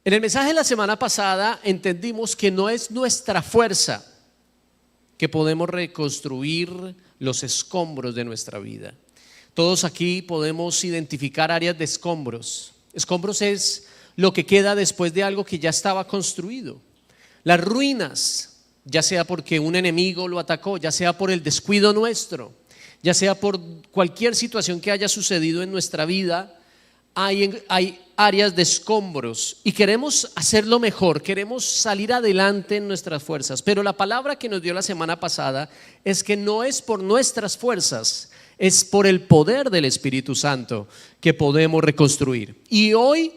En el mensaje de la semana pasada entendimos que no es nuestra fuerza que podemos reconstruir los escombros de nuestra vida. Todos aquí podemos identificar áreas de escombros. Escombros es lo que queda después de algo que ya estaba construido. Las ruinas, ya sea porque un enemigo lo atacó, ya sea por el descuido nuestro, ya sea por cualquier situación que haya sucedido en nuestra vida, hay áreas de escombros y queremos hacerlo mejor, queremos salir adelante en nuestras fuerzas, pero la palabra que nos dio la semana pasada es que no es por nuestras fuerzas, es por el poder del Espíritu Santo que podemos reconstruir. Y hoy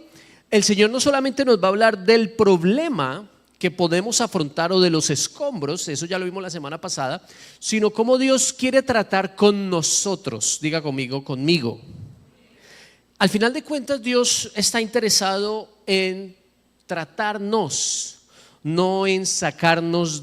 el Señor no solamente nos va a hablar del problema que podemos afrontar o de los escombros, eso ya lo vimos la semana pasada, sino cómo Dios quiere tratar con nosotros. Diga conmigo. Al final de cuentas, Dios está interesado en tratarnos, no en sacarnos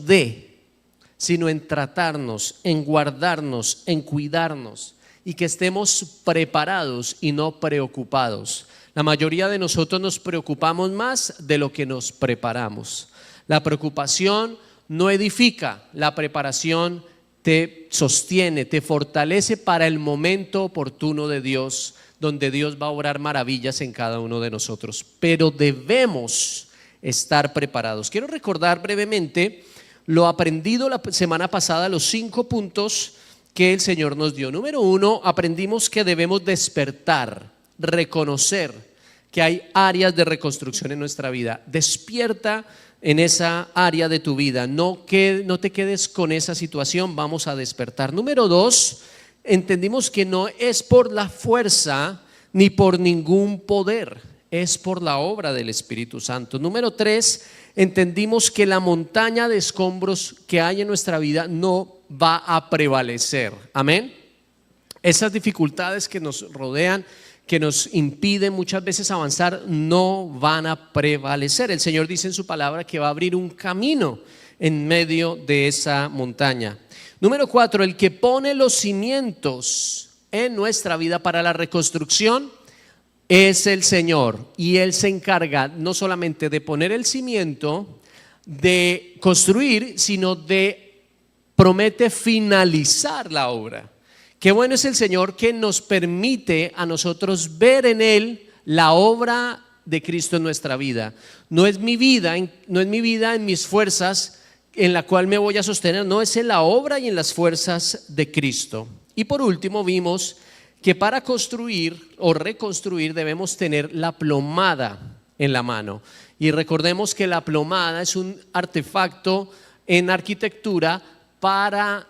sino en tratarnos, en guardarnos, en cuidarnos y que estemos preparados y no preocupados. La mayoría de nosotros nos preocupamos más de lo que nos preparamos. La preocupación no edifica, la preparación te sostiene, te fortalece para el momento oportuno de Dios, donde Dios va a obrar maravillas en cada uno de nosotros. Pero debemos estar preparados. Quiero recordar brevemente lo aprendido la semana pasada, los 5 puntos que el Señor nos dio. Número 1, aprendimos que debemos despertar, reconocer que hay áreas de reconstrucción en nuestra vida. Despierta en esa área de tu vida, no te quedes con esa situación, vamos a despertar. Número 2, entendimos que no es por la fuerza ni por ningún poder, es por la obra del Espíritu Santo. Número 3, entendimos que la montaña de escombros que hay en nuestra vida no va a prevalecer. Amén. Esas dificultades que nos rodean, que nos impiden muchas veces avanzar, no van a prevalecer. El Señor dice en su palabra que va a abrir un camino en medio de esa montaña. Número 4, el que pone los cimientos en nuestra vida para la reconstrucción es el Señor, y Él se encarga no solamente de poner el cimiento, de construir, sino de promete finalizar la obra. Qué bueno es el Señor que nos permite a nosotros ver en Él la obra de Cristo en nuestra vida. No es mi vida en mis fuerzas en la cual me voy a sostener, no, es en la obra y en las fuerzas de Cristo. Y por último vimos que para construir o reconstruir debemos tener la plomada en la mano. Y recordemos que la plomada es un artefacto en arquitectura para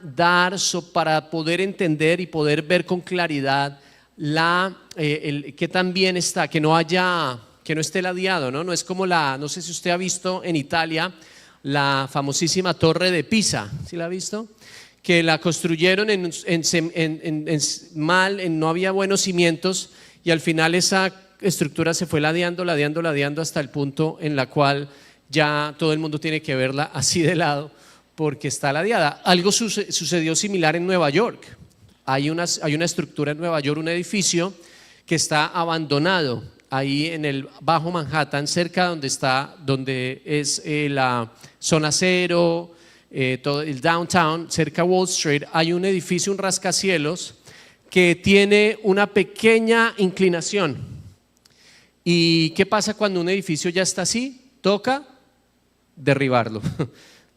poder entender y poder ver con claridad que también está, que no esté ladeado, ¿no? No es como no sé si usted ha visto en Italia la famosísima Torre de Pisa. ¿Sí la ha visto? Que la construyeron no había buenos cimientos, y al final esa estructura se fue ladeando hasta el punto en la cual ya todo el mundo tiene que verla así de lado porque está ladeada. Algo sucedió similar en Nueva York. Hay una estructura en Nueva York, un edificio que está abandonado ahí en el Bajo Manhattan, cerca donde es la zona cero, todo el downtown, cerca a Wall Street. Hay un edificio, un rascacielos que tiene una pequeña inclinación. ¿Y qué pasa cuando un edificio ya está así? Toca derribarlo.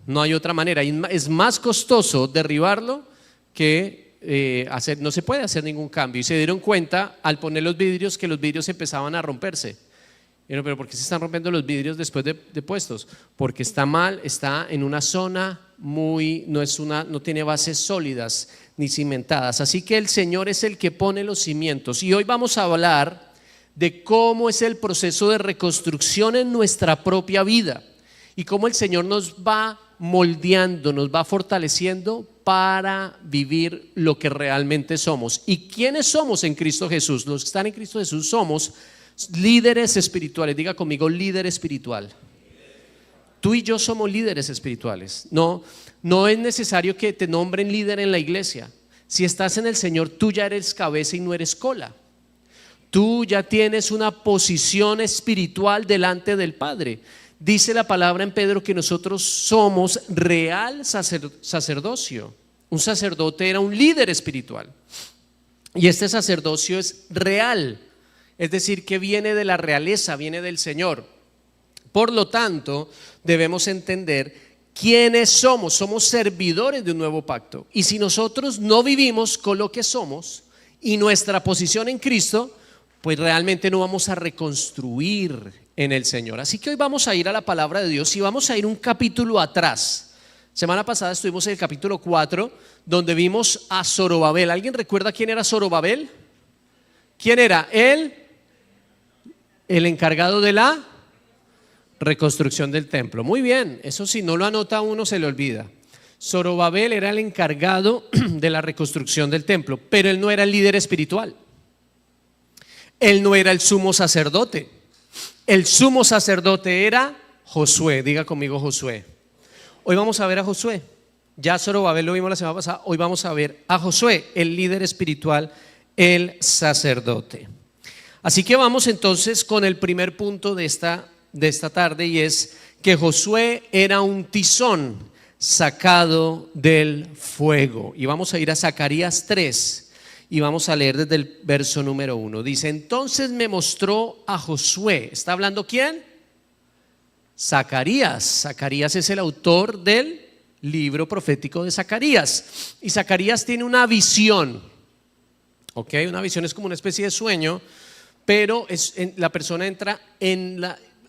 No hay otra manera. Es más costoso derribarlo que no se puede hacer ningún cambio. Y se dieron cuenta al poner los vidrios que los vidrios empezaban a romperse. Pero ¿por qué se están rompiendo los vidrios después de puestos? Porque está mal, está en una zona no tiene bases sólidas ni cimentadas. Así que el Señor es el que pone los cimientos. Y hoy vamos a hablar de cómo es el proceso de reconstrucción en nuestra propia vida y cómo el Señor nos va moldeando, nos va fortaleciendo para vivir lo que realmente somos. ¿Y quiénes somos en Cristo Jesús? Los que están en Cristo Jesús somos líderes espirituales. Diga conmigo, líder espiritual. Tú y yo somos líderes espirituales. No es necesario que te nombren líder en la iglesia. Si estás en el Señor, tú ya eres cabeza y no eres cola. Tú ya tienes una posición espiritual delante del Padre. Dice la palabra en Pedro que nosotros somos real sacerdocio. Un sacerdote era un líder espiritual. Y este sacerdocio es real, es decir, que viene de la realeza, viene del Señor. Por lo tanto, debemos entender quiénes somos. Somos servidores de un nuevo pacto. Y si nosotros no vivimos con lo que somos y nuestra posición en Cristo, pues realmente no vamos a reconstruir en el Señor. Así que hoy vamos a ir a la palabra de Dios y vamos a ir un capítulo atrás. Semana pasada estuvimos en el capítulo 4, donde vimos a Zorobabel. ¿Alguien recuerda quién era Zorobabel? ¿Quién era? El encargado de la reconstrucción del templo. Muy bien, eso si no lo anota uno se le olvida. Zorobabel era el encargado de la reconstrucción del templo, pero él no era el líder espiritual. Él no era el sumo sacerdote. El sumo sacerdote era Josué. Diga conmigo Josué. Hoy vamos a ver a Josué. Ya Zorobabel lo vimos la semana pasada. Hoy vamos a ver a Josué, el líder espiritual, el sacerdote. Así que vamos entonces con el primer punto de esta tarde, y es que Josué era un tizón sacado del fuego. Y vamos a ir a Zacarías 3 y vamos a leer desde el verso número 1. Dice: entonces me mostró a Josué. ¿Está hablando quién? Zacarías. Zacarías es el autor del libro profético de Zacarías. Y Zacarías tiene una visión. ¿Ok? Una visión es como una especie de sueño, pero la persona entra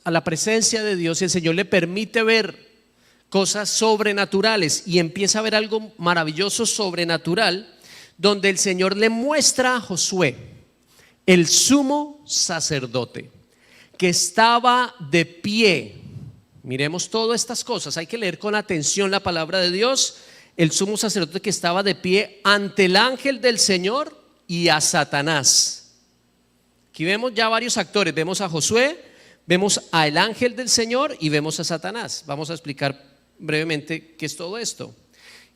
a la presencia de Dios y el Señor le permite ver cosas sobrenaturales y empieza a ver algo maravilloso sobrenatural, donde el Señor le muestra a Josué, el sumo sacerdote, que estaba de pie. Miremos todas estas cosas, hay que leer con atención la palabra de Dios. El sumo sacerdote que estaba de pie ante el ángel del Señor y a Satanás. Aquí vemos ya varios actores, vemos a Josué, vemos al ángel del Señor y vemos a Satanás. Vamos a explicar brevemente qué es todo esto.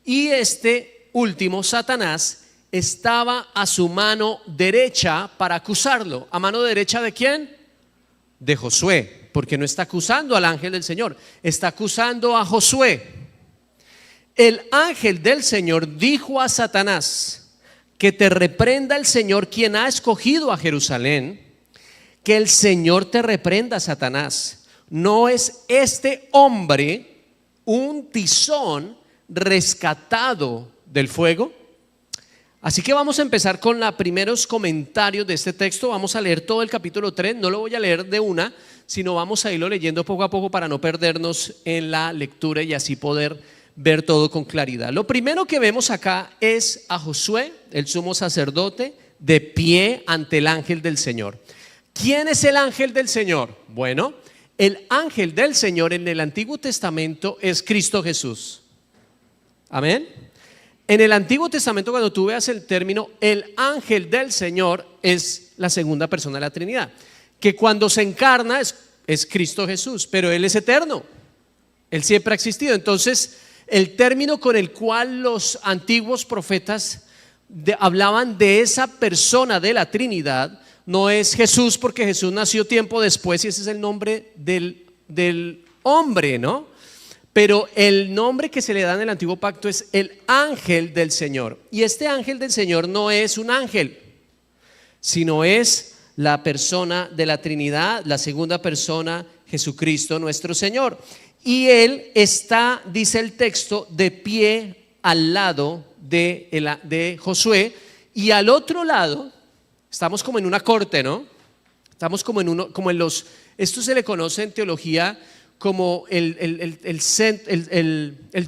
Y este último, Satanás, estaba a su mano derecha para acusarlo. ¿A mano derecha de quién? De Josué, porque no está acusando al ángel del Señor, está acusando a Josué. El ángel del Señor dijo a Satanás: que te reprenda el Señor, quien ha escogido a Jerusalén. Que el Señor te reprenda, Satanás. ¿No es este hombre un tizón rescatado del fuego? Así que vamos a empezar con los primeros comentarios de este texto. Vamos a leer todo el capítulo 3, no lo voy a leer de una, sino vamos a irlo leyendo poco a poco para no perdernos en la lectura y así poder ver todo con claridad. Lo primero que vemos acá es a Josué, el sumo sacerdote, de pie ante el ángel del Señor. ¿Quién es el ángel del Señor? Bueno, el ángel del Señor en el Antiguo Testamento es Cristo Jesús. Amén. En el Antiguo Testamento, cuando tú veas el término el ángel del Señor, es la segunda persona de la Trinidad, que cuando se encarna es Cristo Jesús, pero Él es eterno, Él siempre ha existido. Entonces el término con el cual los antiguos profetas hablaban de esa persona de la Trinidad no es Jesús, porque Jesús nació tiempo después y ese es el nombre del hombre, ¿no? Pero el nombre que se le da en el antiguo pacto es el ángel del Señor. Y este ángel del Señor no es un ángel, sino es la persona de la Trinidad, la segunda persona, Jesucristo nuestro Señor. Y Él está, dice el texto, de pie al lado de Josué. Y al otro lado, estamos como en una corte, ¿no? Estamos como en los, esto se le conoce en teología como el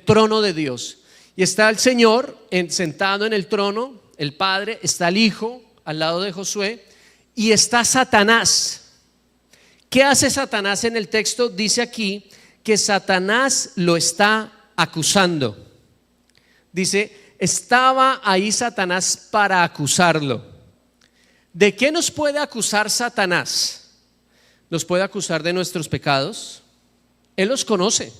trono de Dios. Y está el Señor sentado en el trono, el Padre, está el Hijo al lado de Josué y está Satanás. ¿Qué hace Satanás en el texto? Dice aquí que Satanás lo está acusando. Dice, estaba ahí Satanás para acusarlo. ¿De qué nos puede acusar Satanás? Nos puede acusar de nuestros pecados. Él los conoce.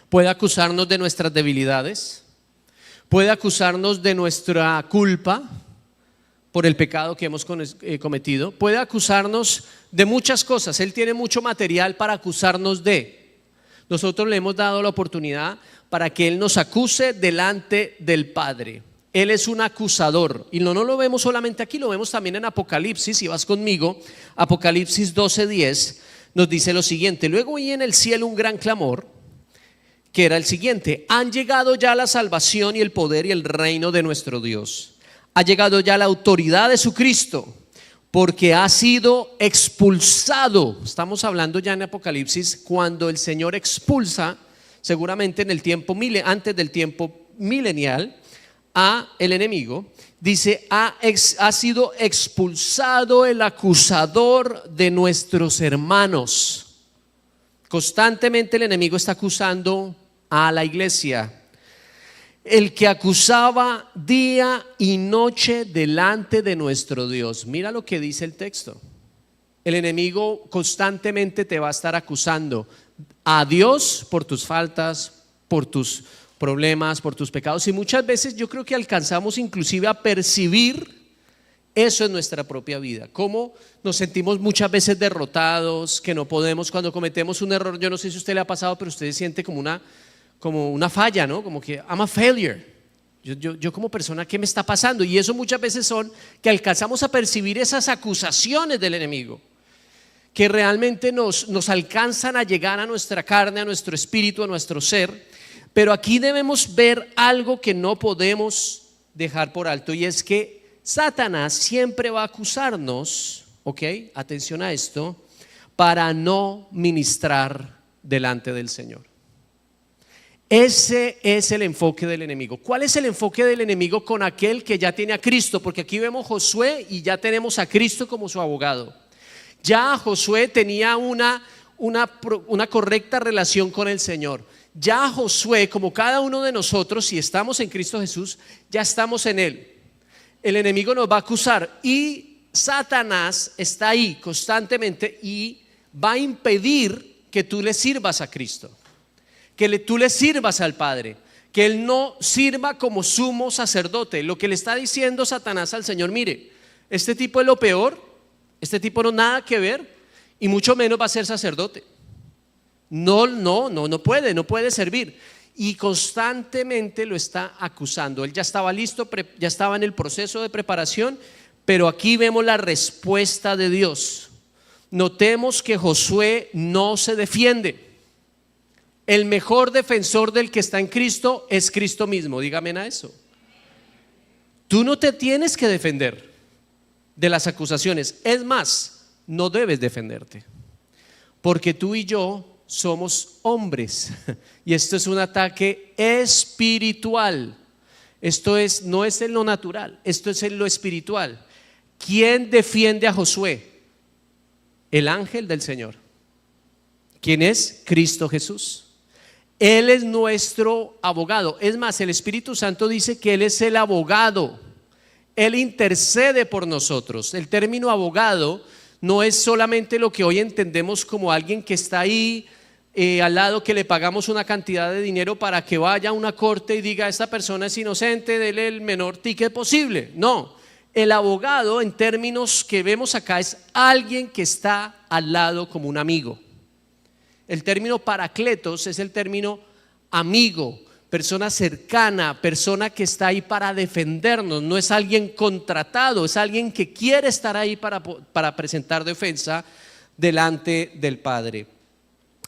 Puede acusarnos de nuestras debilidades. Puede acusarnos de nuestra culpa. por el pecado que hemos cometido. Puede acusarnos de muchas cosas. Él tiene mucho material para acusarnos de. Nosotros le hemos dado la oportunidad para que Él nos acuse delante del Padre. Él es un acusador. Y no lo vemos solamente aquí, lo vemos también en Apocalipsis. Si vas conmigo, Apocalipsis 12:10 nos dice lo siguiente: luego oí en el cielo un gran clamor, que era el siguiente: han llegado ya la salvación y el poder y el reino de nuestro Dios. Ha llegado ya la autoridad de su Cristo, porque ha sido expulsado. Estamos hablando ya en Apocalipsis cuando el Señor expulsa, seguramente en el tiempo antes del tiempo milenial, a el enemigo. Dice: ha sido expulsado el acusador de nuestros hermanos. Constantemente el enemigo está acusando a la iglesia. El que acusaba día y noche delante de nuestro Dios. Mira lo que dice el texto. El enemigo constantemente te va a estar acusando a Dios por tus faltas, por tus problemas, por tus pecados. Y muchas veces yo creo que alcanzamos inclusive a percibir eso en nuestra propia vida. Cómo nos sentimos muchas veces derrotados, que no podemos, cuando cometemos un error. Yo no sé si a usted le ha pasado, pero usted siente como una falla, ¿no? Como que I'm a failure. Yo como persona, ¿qué me está pasando? Y eso muchas veces son que alcanzamos a percibir esas acusaciones del enemigo, que realmente nos alcanzan a llegar a nuestra carne, a nuestro espíritu, a nuestro ser. Pero aquí debemos ver algo que no podemos dejar por alto, y es que Satanás siempre va a acusarnos, ¿ok? Atención a esto, para no ministrar delante del Señor. Ese es el enfoque del enemigo. ¿Cuál es el enfoque del enemigo con aquel que ya tiene a Cristo? Porque aquí vemos Josué y ya tenemos a Cristo como su abogado. Ya Josué tenía una correcta relación con el Señor. Ya Josué, como cada uno de nosotros, si estamos en Cristo Jesús, ya estamos en Él. El enemigo nos va a acusar y Satanás está ahí constantemente y va a impedir que tú le sirvas a Cristo, que tú le sirvas al Padre, que Él no sirva como sumo sacerdote. Lo que le está diciendo Satanás al Señor: mire, este tipo es lo peor, este tipo no nada que ver y mucho menos va a ser sacerdote. No puede servir. Y constantemente lo está acusando. Él ya estaba listo, ya estaba en el proceso de preparación, pero aquí vemos la respuesta de Dios. Notemos que Josué no se defiende. El mejor defensor del que está en Cristo es Cristo mismo. Dígame a eso. Tú no te tienes que defender de las acusaciones. Es más, no debes defenderte, porque tú y yo somos hombres y esto es un ataque espiritual. Esto no es en lo natural, esto es en lo espiritual. ¿Quién defiende a Josué? El ángel del Señor. ¿Quién es? Cristo Jesús. Él es nuestro abogado. Es más, el Espíritu Santo dice que Él es el abogado. Él intercede por nosotros. El término abogado no es solamente lo que hoy entendemos como alguien que está ahí al lado, que le pagamos una cantidad de dinero para que vaya a una corte y diga: esta persona es inocente, dele el menor ticket posible. No, el abogado en términos que vemos acá es alguien que está al lado como un amigo. El término paracletos es el término amigo, persona cercana, persona que está ahí para defendernos. No es alguien contratado, es alguien que quiere estar ahí para presentar defensa delante del Padre.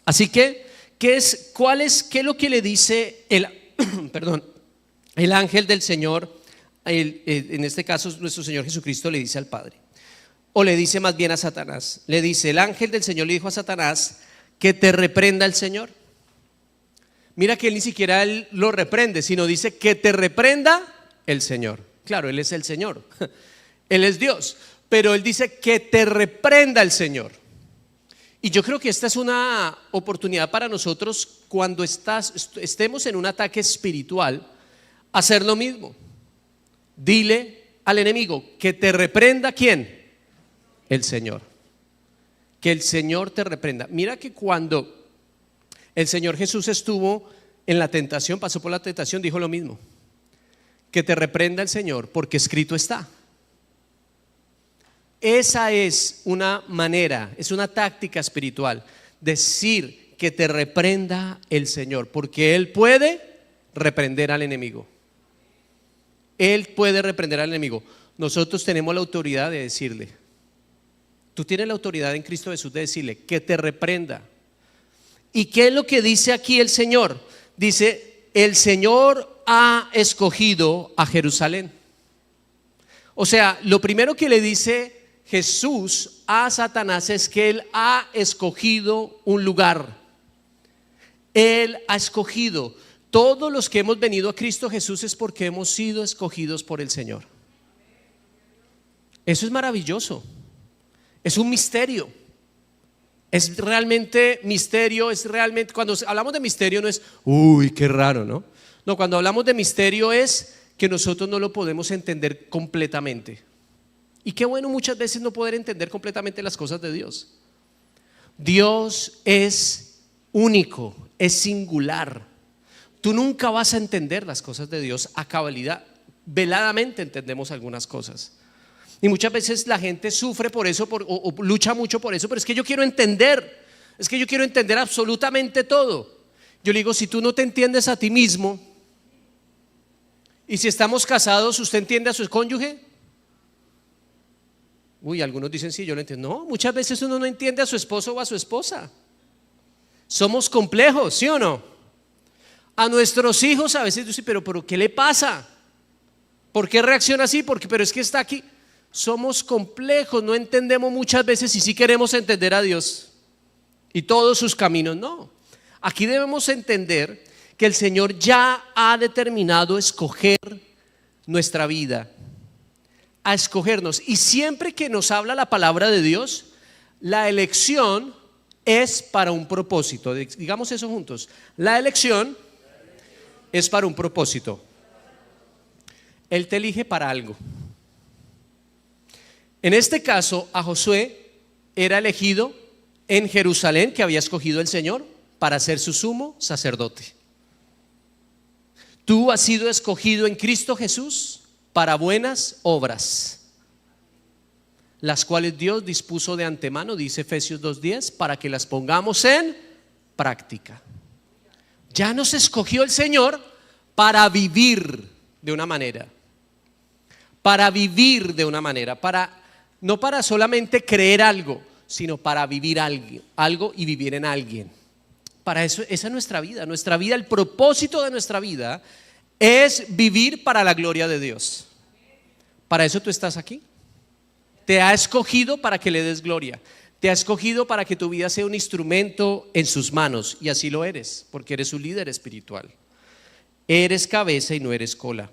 Así que, ¿qué es lo que le dice el ángel del Señor? En este caso nuestro Señor Jesucristo le dice al Padre, o le dice más bien a Satanás. Le dice: el ángel del Señor le dijo a Satanás que te reprenda el Señor. Mira que él ni siquiera él lo reprende, sino dice que te reprenda el Señor. Claro, Él es el Señor, Él es Dios, pero Él dice que te reprenda el Señor. Y yo creo que esta es una oportunidad para nosotros, cuando estemos en un ataque espiritual, hacer lo mismo. Dile al enemigo que te reprenda. ¿Quién? El Señor. Que el Señor te reprenda. Mira que cuando el Señor Jesús estuvo en la tentación, pasó por la tentación, dijo lo mismo: que te reprenda el Señor, porque escrito está. Esa es una manera, es una táctica espiritual. Decir que te reprenda el Señor, porque Él puede reprender al enemigo. Él puede reprender al enemigo. Nosotros tenemos la autoridad de decirle. Tú tienes la autoridad en Cristo Jesús de decirle que te reprenda. ¿Y qué es lo que dice aquí el Señor? Dice, el Señor ha escogido a Jerusalén. O sea, lo primero que le dice Jesús a Satanás es que Él ha escogido un lugar. Él ha escogido. Todos los que hemos venido a Cristo Jesús es porque hemos sido escogidos por el Señor. Eso es maravilloso. Es un misterio. Es realmente misterio, es realmente, cuando hablamos de misterio no es, uy, qué raro, ¿no? No, cuando hablamos de misterio es que nosotros no lo podemos entender completamente. Y qué bueno muchas veces no poder entender completamente las cosas de Dios. Dios es único, es singular. Tú nunca vas a entender las cosas de Dios a cabalidad. Veladamente entendemos algunas cosas. Y muchas veces la gente sufre por eso o lucha mucho por eso, pero es que yo quiero entender, es que yo quiero entender absolutamente todo. Yo le digo, si tú no te entiendes a ti mismo, y si estamos casados, ¿usted entiende a su cónyuge? Uy, algunos dicen sí, yo lo entiendo. No, muchas veces uno no entiende a su esposo o a su esposa. Somos complejos, ¿sí o no? A nuestros hijos a veces dicen, pero ¿qué le pasa? ¿Por qué reacciona así? Pero es que está aquí. Somos complejos, no entendemos muchas veces y sí queremos entender a Dios y todos sus caminos. No, aquí debemos entender que el Señor ya ha determinado escoger nuestra vida, a escogernos. Y siempre que nos habla la palabra de Dios, la elección es para un propósito. Digamos eso juntos. La elección es para un propósito. Él te elige para algo. En este caso, a Josué era elegido en Jerusalén, que había escogido el Señor, para ser su sumo sacerdote. Tú has sido escogido en Cristo Jesús para buenas obras, las cuales Dios dispuso de antemano, dice Efesios 2:10, para que las pongamos en práctica. Ya nos escogió el Señor para vivir de una manera, no para solamente creer algo, sino para vivir algo y vivir en alguien. Para eso, esa es nuestra vida, el propósito de nuestra vida es vivir para la gloria de Dios. Para eso tú estás aquí. Te ha escogido para que le des gloria. Te ha escogido para que tu vida sea un instrumento en sus manos, y así lo eres, porque eres un líder espiritual. Eres cabeza y no eres cola.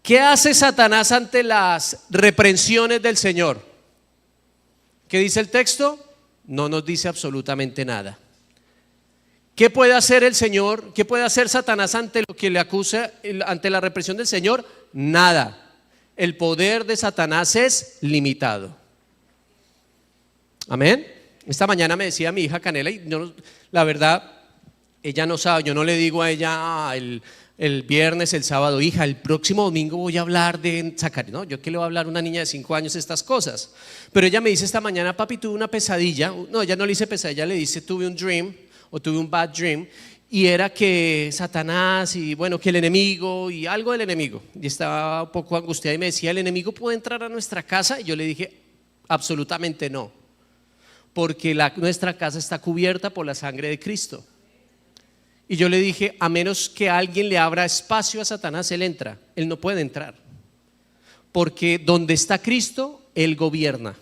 ¿Qué hace Satanás ante las reprensiones del Señor? ¿Qué dice el texto? No nos dice absolutamente nada. ¿Qué puede hacer el Señor? ¿Qué puede hacer Satanás ante lo que le acusa, ante la represión del Señor? Nada. El poder de Satanás es limitado. Amén. Esta mañana me decía mi hija Canela, y yo, la verdad, ella no sabe, yo no le digo a ella el viernes, el sábado, hija, el próximo domingo voy a hablar de Zacarías. No, yo qué le voy a hablar a una niña de 5 años estas cosas. Pero ella me dice esta mañana, papi, tuve una pesadilla. No, ella no le dice pesadilla, le dice tuve un dream o tuve un bad dream. Y era que Satanás y bueno, que el enemigo y algo del enemigo. Y estaba un poco angustiada y me decía, ¿el enemigo puede entrar a nuestra casa? Y yo le dije, absolutamente no. Porque nuestra casa está cubierta por la sangre de Cristo. Y yo le dije, a menos que alguien le abra espacio a Satanás, él entra. Él no puede entrar. Porque donde está Cristo, Él gobierna.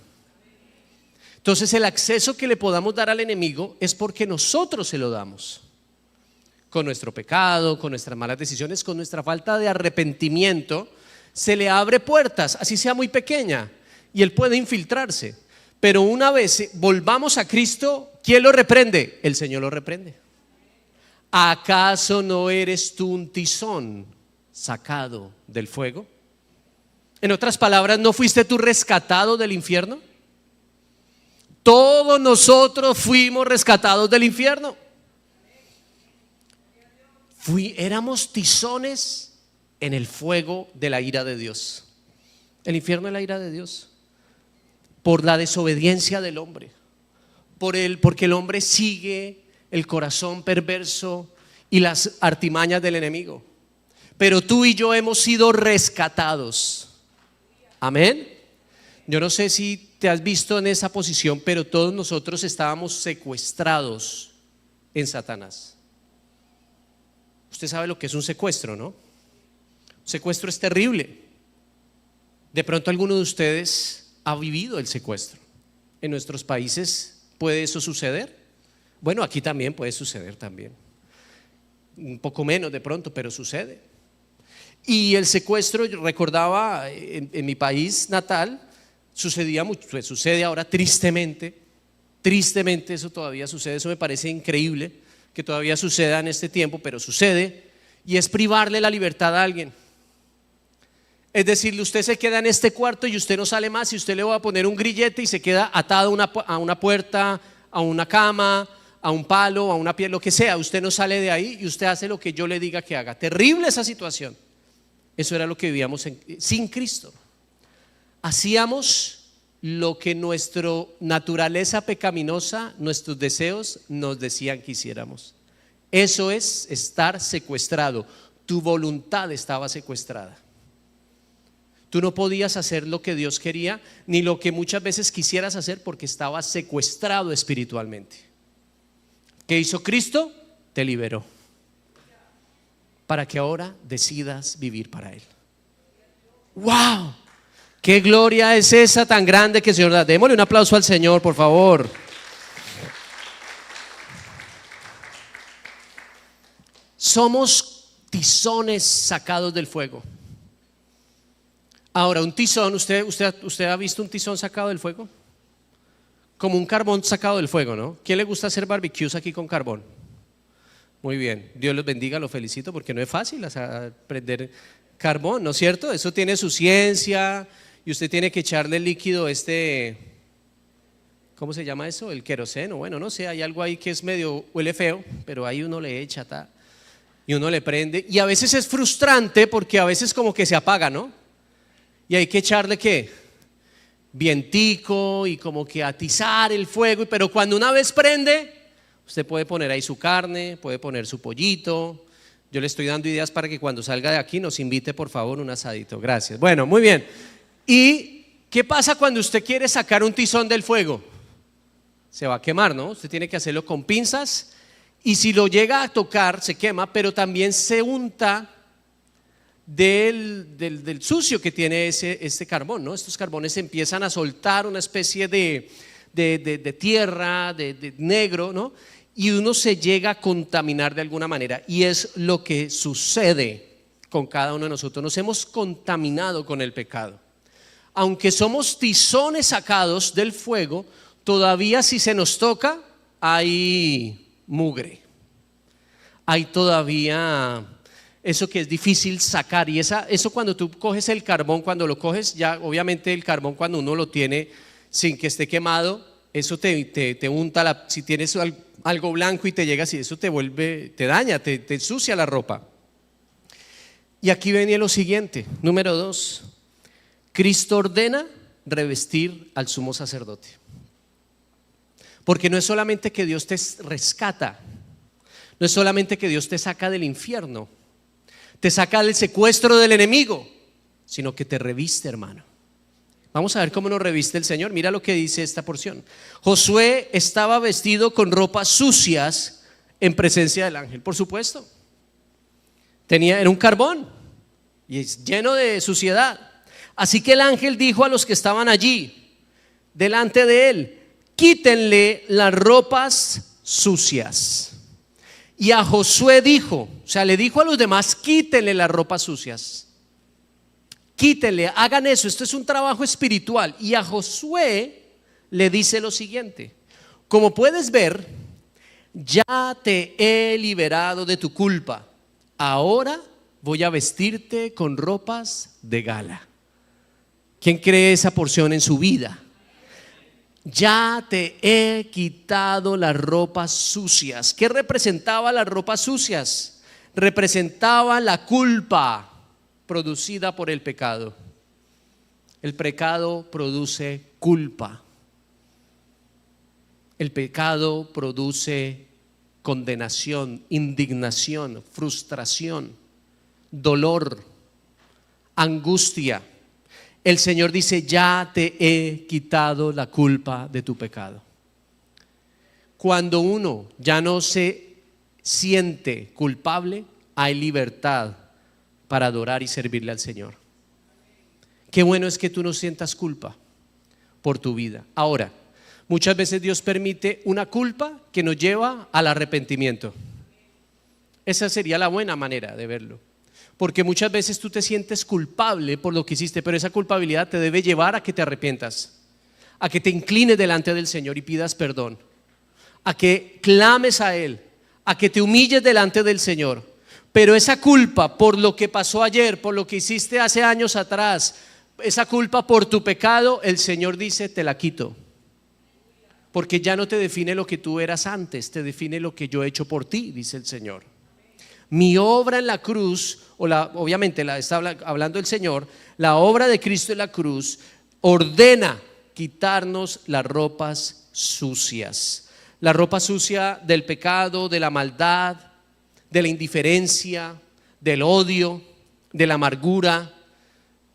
Entonces el acceso que le podamos dar al enemigo es porque nosotros se lo damos. Con nuestro pecado, con nuestras malas decisiones, con nuestra falta de arrepentimiento, se le abre puertas, así sea muy pequeña, y él puede infiltrarse. Pero una vez volvamos a Cristo, ¿quién lo reprende? El Señor lo reprende. ¿Acaso no eres tú un tizón sacado del fuego? En otras palabras, ¿no fuiste tú rescatado del infierno? Todos nosotros fuimos rescatados del infierno. Éramos tizones en el fuego de la ira de Dios. El infierno es la ira de Dios. por la desobediencia del hombre, porque el hombre sigue el corazón perverso y las artimañas del enemigo. Pero tú y yo hemos sido rescatados. Amén. Yo no sé si te has visto en esa posición, pero todos nosotros estábamos secuestrados en Satanás. Usted sabe lo que es un secuestro, ¿no? Un secuestro es terrible. De pronto alguno de ustedes ha vivido el secuestro. En nuestros países puede eso suceder. Bueno, aquí también puede suceder también. Un poco menos de pronto, pero sucede. Y el secuestro, yo recordaba en mi país natal, sucedía mucho, pues sucede ahora tristemente eso todavía sucede, eso me parece increíble que todavía suceda en este tiempo, pero sucede, y es privarle la libertad a alguien. Es decir, usted se queda en este cuarto y usted no sale más, y usted le va a poner un grillete y se queda atado a una puerta, a una cama, a un palo, a una piel, lo que sea. Usted no sale de ahí y usted hace lo que yo le diga que haga. Terrible esa situación. Eso era lo que vivíamos sin Cristo. Hacíamos lo que nuestra naturaleza pecaminosa, nuestros deseos nos decían que hiciéramos. Eso es estar secuestrado. Tu voluntad estaba secuestrada. Tú no podías hacer lo que Dios quería, ni lo que muchas veces quisieras hacer, porque estabas secuestrado espiritualmente. ¿Qué hizo Cristo? Te liberó, para que ahora decidas vivir para Él. ¡Wow! ¡Qué gloria es esa tan grande que el Señor da! Démosle un aplauso al Señor, por favor. Somos tizones sacados del fuego. Ahora, un tizón, ¿usted ha visto un tizón sacado del fuego? Como un carbón sacado del fuego, ¿no? ¿Quién le gusta hacer barbecues aquí con carbón? Muy bien, Dios los bendiga, los felicito, porque no es fácil prender carbón, ¿no es cierto? Eso tiene su ciencia, y usted tiene que echarle el líquido ¿cómo se llama eso? El queroseno. Bueno, no sé, hay algo ahí que es medio, huele feo, pero ahí uno le echa y uno le prende, y a veces es frustrante porque a veces como que se apaga, ¿no? Y hay que echarle ¿qué? Vientico y como que atizar el fuego, pero cuando una vez prende, usted puede poner ahí su carne, puede poner su pollito. Yo le estoy dando ideas para que cuando salga de aquí nos invite por favor un asadito. Gracias. Bueno, muy bien. ¿Y qué pasa cuando usted quiere sacar un tizón del fuego? Se va a quemar, ¿no? Usted tiene que hacerlo con pinzas, y si lo llega a tocar se quema, pero también se unta del sucio que tiene este carbón, ¿no? Estos carbones empiezan a soltar una especie de tierra, de negro, ¿no? Y uno se llega a contaminar de alguna manera, y es lo que sucede con cada uno de nosotros. Nos hemos contaminado con el pecado. Aunque somos tizones sacados del fuego, todavía si se nos toca hay mugre, hay todavía eso que es difícil sacar. Y eso cuando tú coges el carbón, cuando lo coges ya, obviamente el carbón cuando uno lo tiene sin que esté quemado, eso te unta, si tienes algo blanco y te llega así, eso te daña, te ensucia la ropa. Y aquí venía lo siguiente, número 2, Cristo ordena revestir al sumo sacerdote. Porque no es solamente que Dios te rescata, no es solamente que Dios te saca del infierno, te saca del secuestro del enemigo, sino que te reviste, hermano. Vamos a ver cómo nos reviste el Señor. Mira lo que dice esta porción. Josué estaba vestido con ropas sucias en presencia del ángel. Por supuesto, era un carbón y es lleno de suciedad. Así que el ángel dijo a los que estaban allí delante de él: quítenle las ropas sucias. Y a Josué dijo, o sea, le dijo a los demás: quítenle las ropas sucias, quítenle, hagan eso, esto es un trabajo espiritual. Y a Josué le dice lo siguiente: como puedes ver, ya te he liberado de tu culpa, ahora voy a vestirte con ropas de gala. ¿Quién cree esa porción en su vida? Ya te he quitado las ropas sucias. ¿Qué representaba las ropas sucias? Representaba la culpa producida por el pecado. El pecado produce culpa. El pecado produce condenación, indignación, frustración, dolor, angustia. El Señor dice: ya te he quitado la culpa de tu pecado. Cuando uno ya no se siente culpable, hay libertad para adorar y servirle al Señor. Qué bueno es que tú no sientas culpa por tu vida. Ahora, muchas veces Dios permite una culpa que nos lleva al arrepentimiento. Esa sería la buena manera de verlo. Porque muchas veces tú te sientes culpable por lo que hiciste, pero esa culpabilidad te debe llevar a que te arrepientas, a que te inclines delante del Señor y pidas perdón, a que clames a Él, a que te humilles delante del Señor. Pero esa culpa por lo que pasó ayer, por lo que hiciste hace años atrás, esa culpa por tu pecado, el Señor dice: te la quito. Porque ya no te define lo que tú eras antes, te define lo que yo he hecho por ti, dice el Señor. Mi obra en la cruz, obviamente está hablando el Señor, la obra de Cristo en la cruz ordena quitarnos las ropas sucias. La ropa sucia del pecado, de la maldad, de la indiferencia, del odio, de la amargura,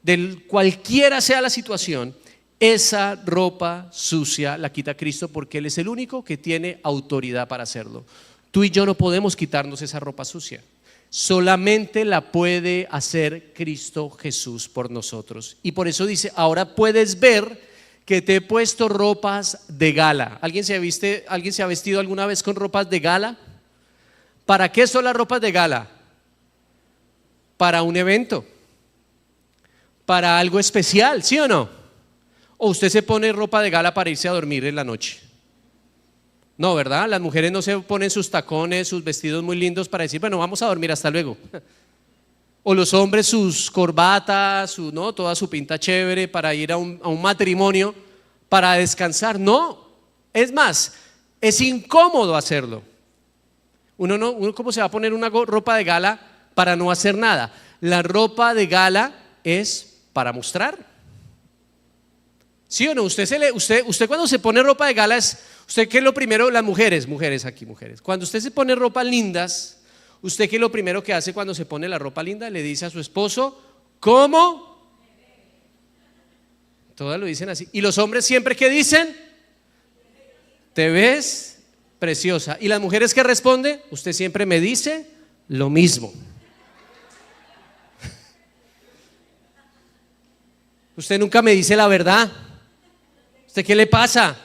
de cualquiera sea la situación. Esa ropa sucia la quita Cristo, porque Él es el único que tiene autoridad para hacerlo. Tú y yo no podemos quitarnos esa ropa sucia. Solamente la puede hacer Cristo Jesús por nosotros. Y por eso dice: ahora puedes ver que te he puesto ropas de gala. ¿Alguien se ha vestido alguna vez con ropas de gala? ¿Para qué son las ropas de gala? Para un evento, para algo especial, ¿sí o no? ¿O usted se pone ropa de gala para irse a dormir en la noche? No, ¿verdad? Las mujeres no se ponen sus tacones, sus vestidos muy lindos para decir: bueno, vamos a dormir, hasta luego. O los hombres sus corbatas, toda su pinta chévere para ir a un matrimonio, para descansar. No, es más, es incómodo hacerlo. Uno ¿cómo se va a poner una ropa de gala para no hacer nada? La ropa de gala es para mostrar. ¿Sí o no? Usted cuando se pone ropa de gala, ¿usted qué es lo primero? Las mujeres, cuando usted se pone ropas lindas, ¿usted qué es lo primero que hace cuando se pone la ropa linda? Le dice a su esposo: ¿cómo? Todas lo dicen así. ¿Y los hombres siempre qué dicen? Te ves preciosa. ¿Y las mujeres qué responden? Usted siempre me dice lo mismo. Usted nunca me dice la verdad. ¿Usted qué le pasa?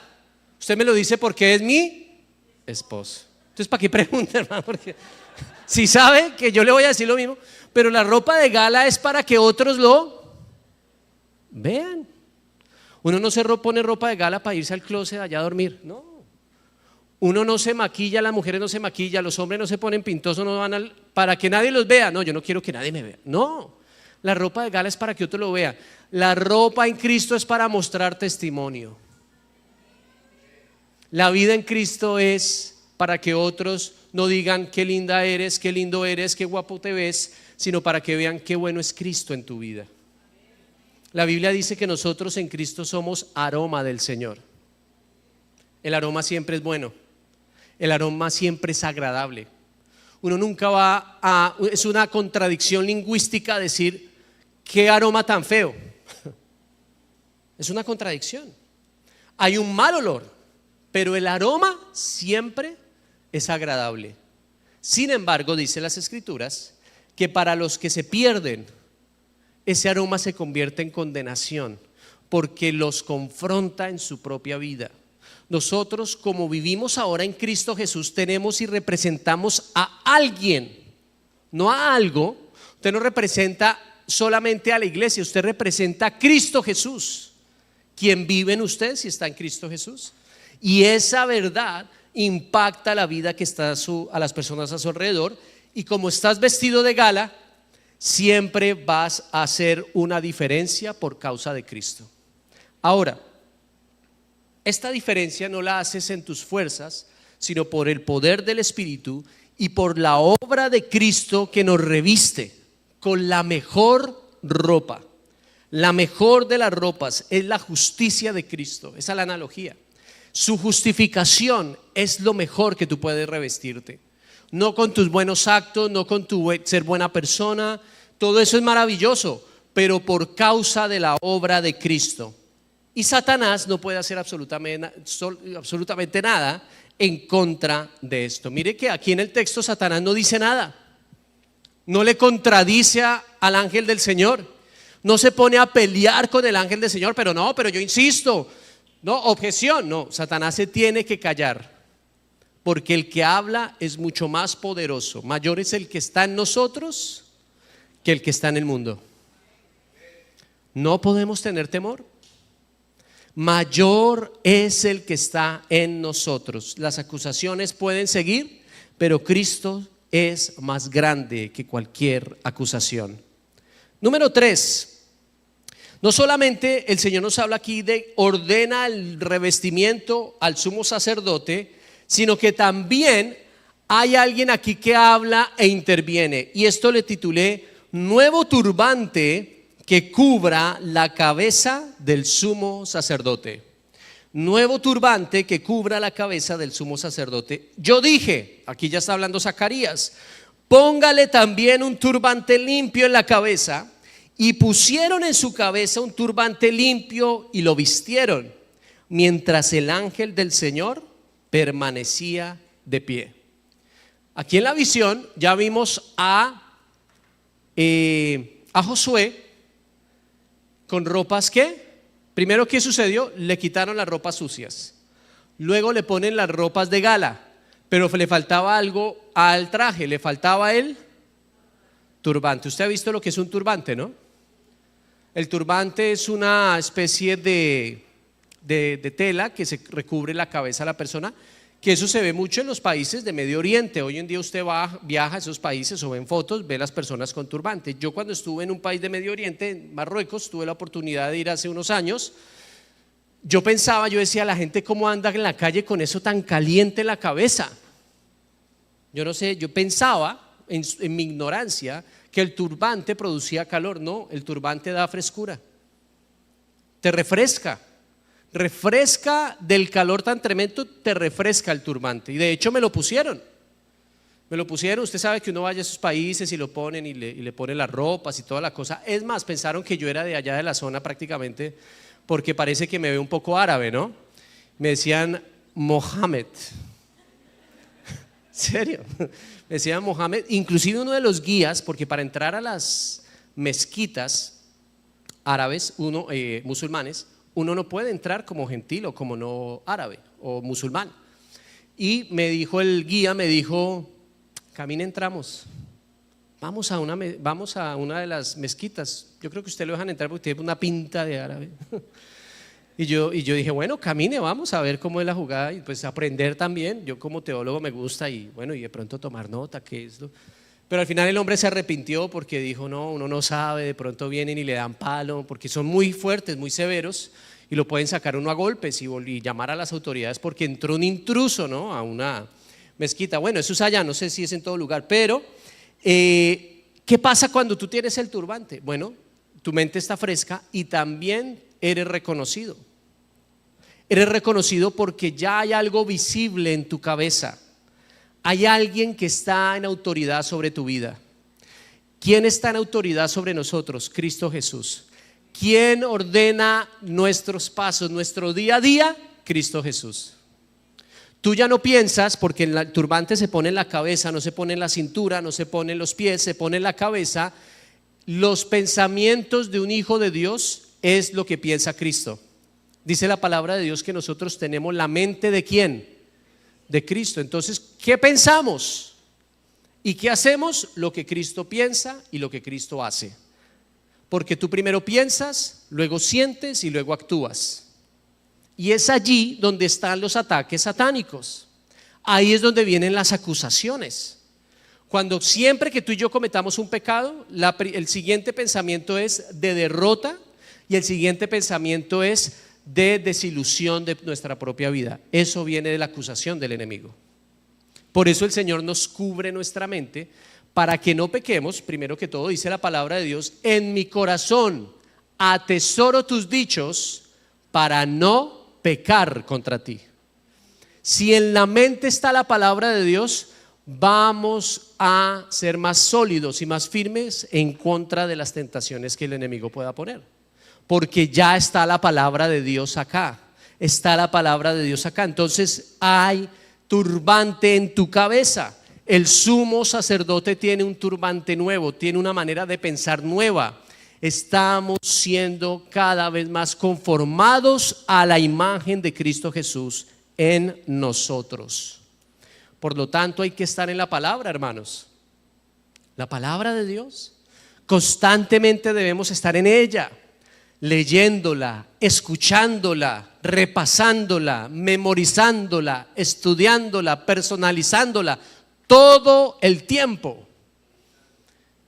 Usted me lo dice porque es mi esposo. Entonces, ¿para qué pregunta, hermano? Porque si sabe que yo le voy a decir lo mismo. Pero la ropa de gala es para que otros lo vean. Uno no se pone ropa de gala para irse al closet allá a dormir. No. Uno no se maquilla, las mujeres no se maquillan, los hombres no se ponen pintosos, no van para que nadie los vea. No, yo no quiero que nadie me vea. No. La ropa de gala es para que otro lo vea. La ropa en Cristo es para mostrar testimonio. La vida en Cristo es para que otros no digan qué linda eres, qué lindo eres, qué guapo te ves, sino para que vean qué bueno es Cristo en tu vida. La Biblia dice que nosotros en Cristo somos aroma del Señor. El aroma siempre es bueno. El aroma siempre es agradable. Uno nunca es una contradicción lingüística decir qué aroma tan feo. Es una contradicción. Hay un mal olor, pero el aroma siempre es agradable. Sin embargo, dice las Escrituras que para los que se pierden, ese aroma se convierte en condenación, porque los confronta en su propia vida. Nosotros, como vivimos ahora en Cristo Jesús, tenemos y representamos a alguien, no a algo. Usted no representa solamente a la iglesia, usted representa a Cristo Jesús, quien vive en usted si está en Cristo Jesús. Y esa verdad impacta la vida que está a las personas a su alrededor. Y como estás vestido de gala, siempre vas a hacer una diferencia por causa de Cristo. Ahora, esta diferencia no la haces en tus fuerzas, sino por el poder del Espíritu y por la obra de Cristo que nos reviste con la mejor ropa. La mejor de las ropas es la justicia de Cristo. Esa es la analogía. Su justificación es lo mejor que tú puedes revestirte. No con tus buenos actos, no con tu ser buena persona. Todo eso es maravilloso, pero por causa de la obra de Cristo. Y Satanás no puede hacer absolutamente nada en contra de esto. Mire que aquí en el texto Satanás no dice nada. No le contradice al ángel del Señor. No se pone a pelear con el ángel del Señor, pero yo insisto. No, objeción, no. Satanás se tiene que callar. Porque el que habla es mucho más poderoso. Mayor es el que está en nosotros que el que está en el mundo. No podemos tener temor. Mayor es el que está en nosotros. Las acusaciones pueden seguir, pero Cristo es más grande que cualquier acusación. Número 3. No solamente el Señor nos habla aquí de ordena el revestimiento al sumo sacerdote, sino que también hay alguien aquí que habla e interviene. Y esto le titulé nuevo turbante que cubra la cabeza del sumo sacerdote. Nuevo turbante que cubra la cabeza del sumo sacerdote. Yo dije, aquí ya está hablando Zacarías, póngale también un turbante limpio en la cabeza. Y pusieron en su cabeza un turbante limpio y lo vistieron, mientras el ángel del Señor permanecía de pie. Aquí en la visión ya vimos a Josué con ropas que, primero, ¿qué sucedió? Le quitaron las ropas sucias. Luego le ponen las ropas de gala, pero le faltaba algo al traje, le faltaba el turbante. Usted ha visto lo que es un turbante, ¿no? El turbante es una especie de tela que se recubre la cabeza de la persona, que eso se ve mucho en los países de Medio Oriente. Hoy en día usted viaja a esos países o ve en fotos, ve las personas con turbante. Yo cuando estuve en un país de Medio Oriente, en Marruecos, tuve la oportunidad de ir hace unos años. Yo decía, la gente cómo anda en la calle con eso tan caliente en la cabeza. Yo no sé, yo pensaba en mi ignorancia que el turbante producía calor. No, el turbante da frescura, te refresca del calor tan tremendo, te refresca el turbante. Y de hecho me lo pusieron. Usted sabe que uno vaya a esos países y lo ponen y le ponen las ropas y toda la cosa. Es más, pensaron que yo era de allá de la zona prácticamente, porque parece que me veo un poco árabe, ¿no? Me decían Mohamed. ¿Serio? Me decían Mohamed. Inclusive uno de los guías, porque para entrar a las mezquitas árabes, musulmanes, uno no puede entrar como gentil o como no árabe o musulmán. Y el guía me dijo, camine, entramos. Vamos a una de las mezquitas. Yo creo que usted lo dejan entrar porque tiene una pinta de árabe. Y yo dije, bueno, camine, vamos a ver cómo es la jugada y pues aprender también. Yo como teólogo me gusta y de pronto tomar nota, qué es lo. Pero al final el hombre se arrepintió porque dijo, no, uno no sabe, de pronto vienen y le dan palo, porque son muy fuertes, muy severos y lo pueden sacar uno a golpes y llamar a las autoridades porque entró un intruso, ¿no?, a una mezquita. Bueno, eso es allá, no sé si es en todo lugar, pero ¿qué pasa cuando tú tienes el turbante? Bueno, tu mente está fresca y también eres reconocido. Eres reconocido porque ya hay algo visible en tu cabeza. Hay alguien que está en autoridad sobre tu vida. ¿Quién está en autoridad sobre nosotros? Cristo Jesús. ¿Quién ordena nuestros pasos, nuestro día a día? Cristo Jesús. Tú ya no piensas, porque el turbante se pone en la cabeza, no se pone en la cintura, no se pone en los pies, se pone en la cabeza. Los pensamientos de un hijo de Dios es lo que piensa Cristo. Dice la palabra de Dios que nosotros tenemos la mente ¿de quién? De Cristo. Entonces, ¿qué pensamos? ¿Y qué hacemos? Lo que Cristo piensa y lo que Cristo hace. Porque tú primero piensas, luego sientes y luego actúas. Y es allí donde están los ataques satánicos. Ahí es donde vienen las acusaciones. Cuando siempre que tú y yo cometamos un pecado, el siguiente pensamiento es de derrota y el siguiente pensamiento es de desilusión de nuestra propia vida. Eso viene de la acusación del enemigo. Por eso el Señor nos cubre nuestra mente para que no pequemos. Primero que todo, dice la palabra de Dios, en mi corazón atesoro tus dichos para no pecar contra ti. Si en la mente está la palabra de Dios, vamos a ser más sólidos y más firmes en contra de las tentaciones que el enemigo pueda poner, porque ya está la palabra de Dios acá. Está la palabra de Dios acá. Entonces hay turbante en tu cabeza. El sumo sacerdote tiene un turbante nuevo, tiene una manera de pensar nueva. Estamos siendo cada vez más conformados a la imagen de Cristo Jesús en nosotros. Por lo tanto, hay que estar en la palabra, hermanos. La palabra de Dios. Constantemente debemos estar en ella, leyéndola, escuchándola, repasándola, memorizándola, estudiándola, personalizándola, todo el tiempo.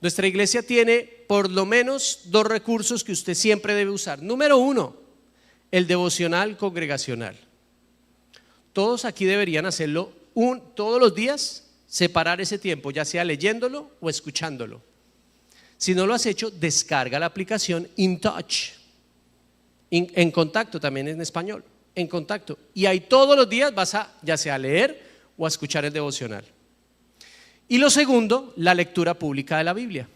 Nuestra iglesia tiene por lo menos 2 recursos que usted siempre debe usar. Número 1, el devocional congregacional. Todos aquí deberían hacerlo todos los días, separar ese tiempo, ya sea leyéndolo o escuchándolo. Si no lo has hecho, descarga la aplicación InTouch. En Contacto también en español, en Contacto. Y ahí todos los días vas a ya sea leer o a escuchar el devocional. Y lo segundo, la lectura pública de la Biblia,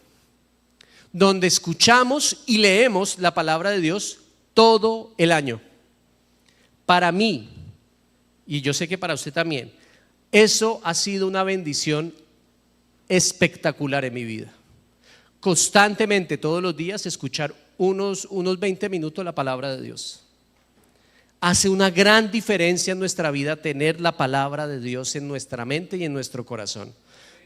donde escuchamos y leemos la palabra de Dios todo el año. Para mí, y yo sé que para usted también, eso ha sido una bendición espectacular en mi vida. Constantemente, todos los días, escuchar unos 20 minutos la palabra de Dios. Hace una gran diferencia en nuestra vida tener la palabra de Dios en nuestra mente y en nuestro corazón.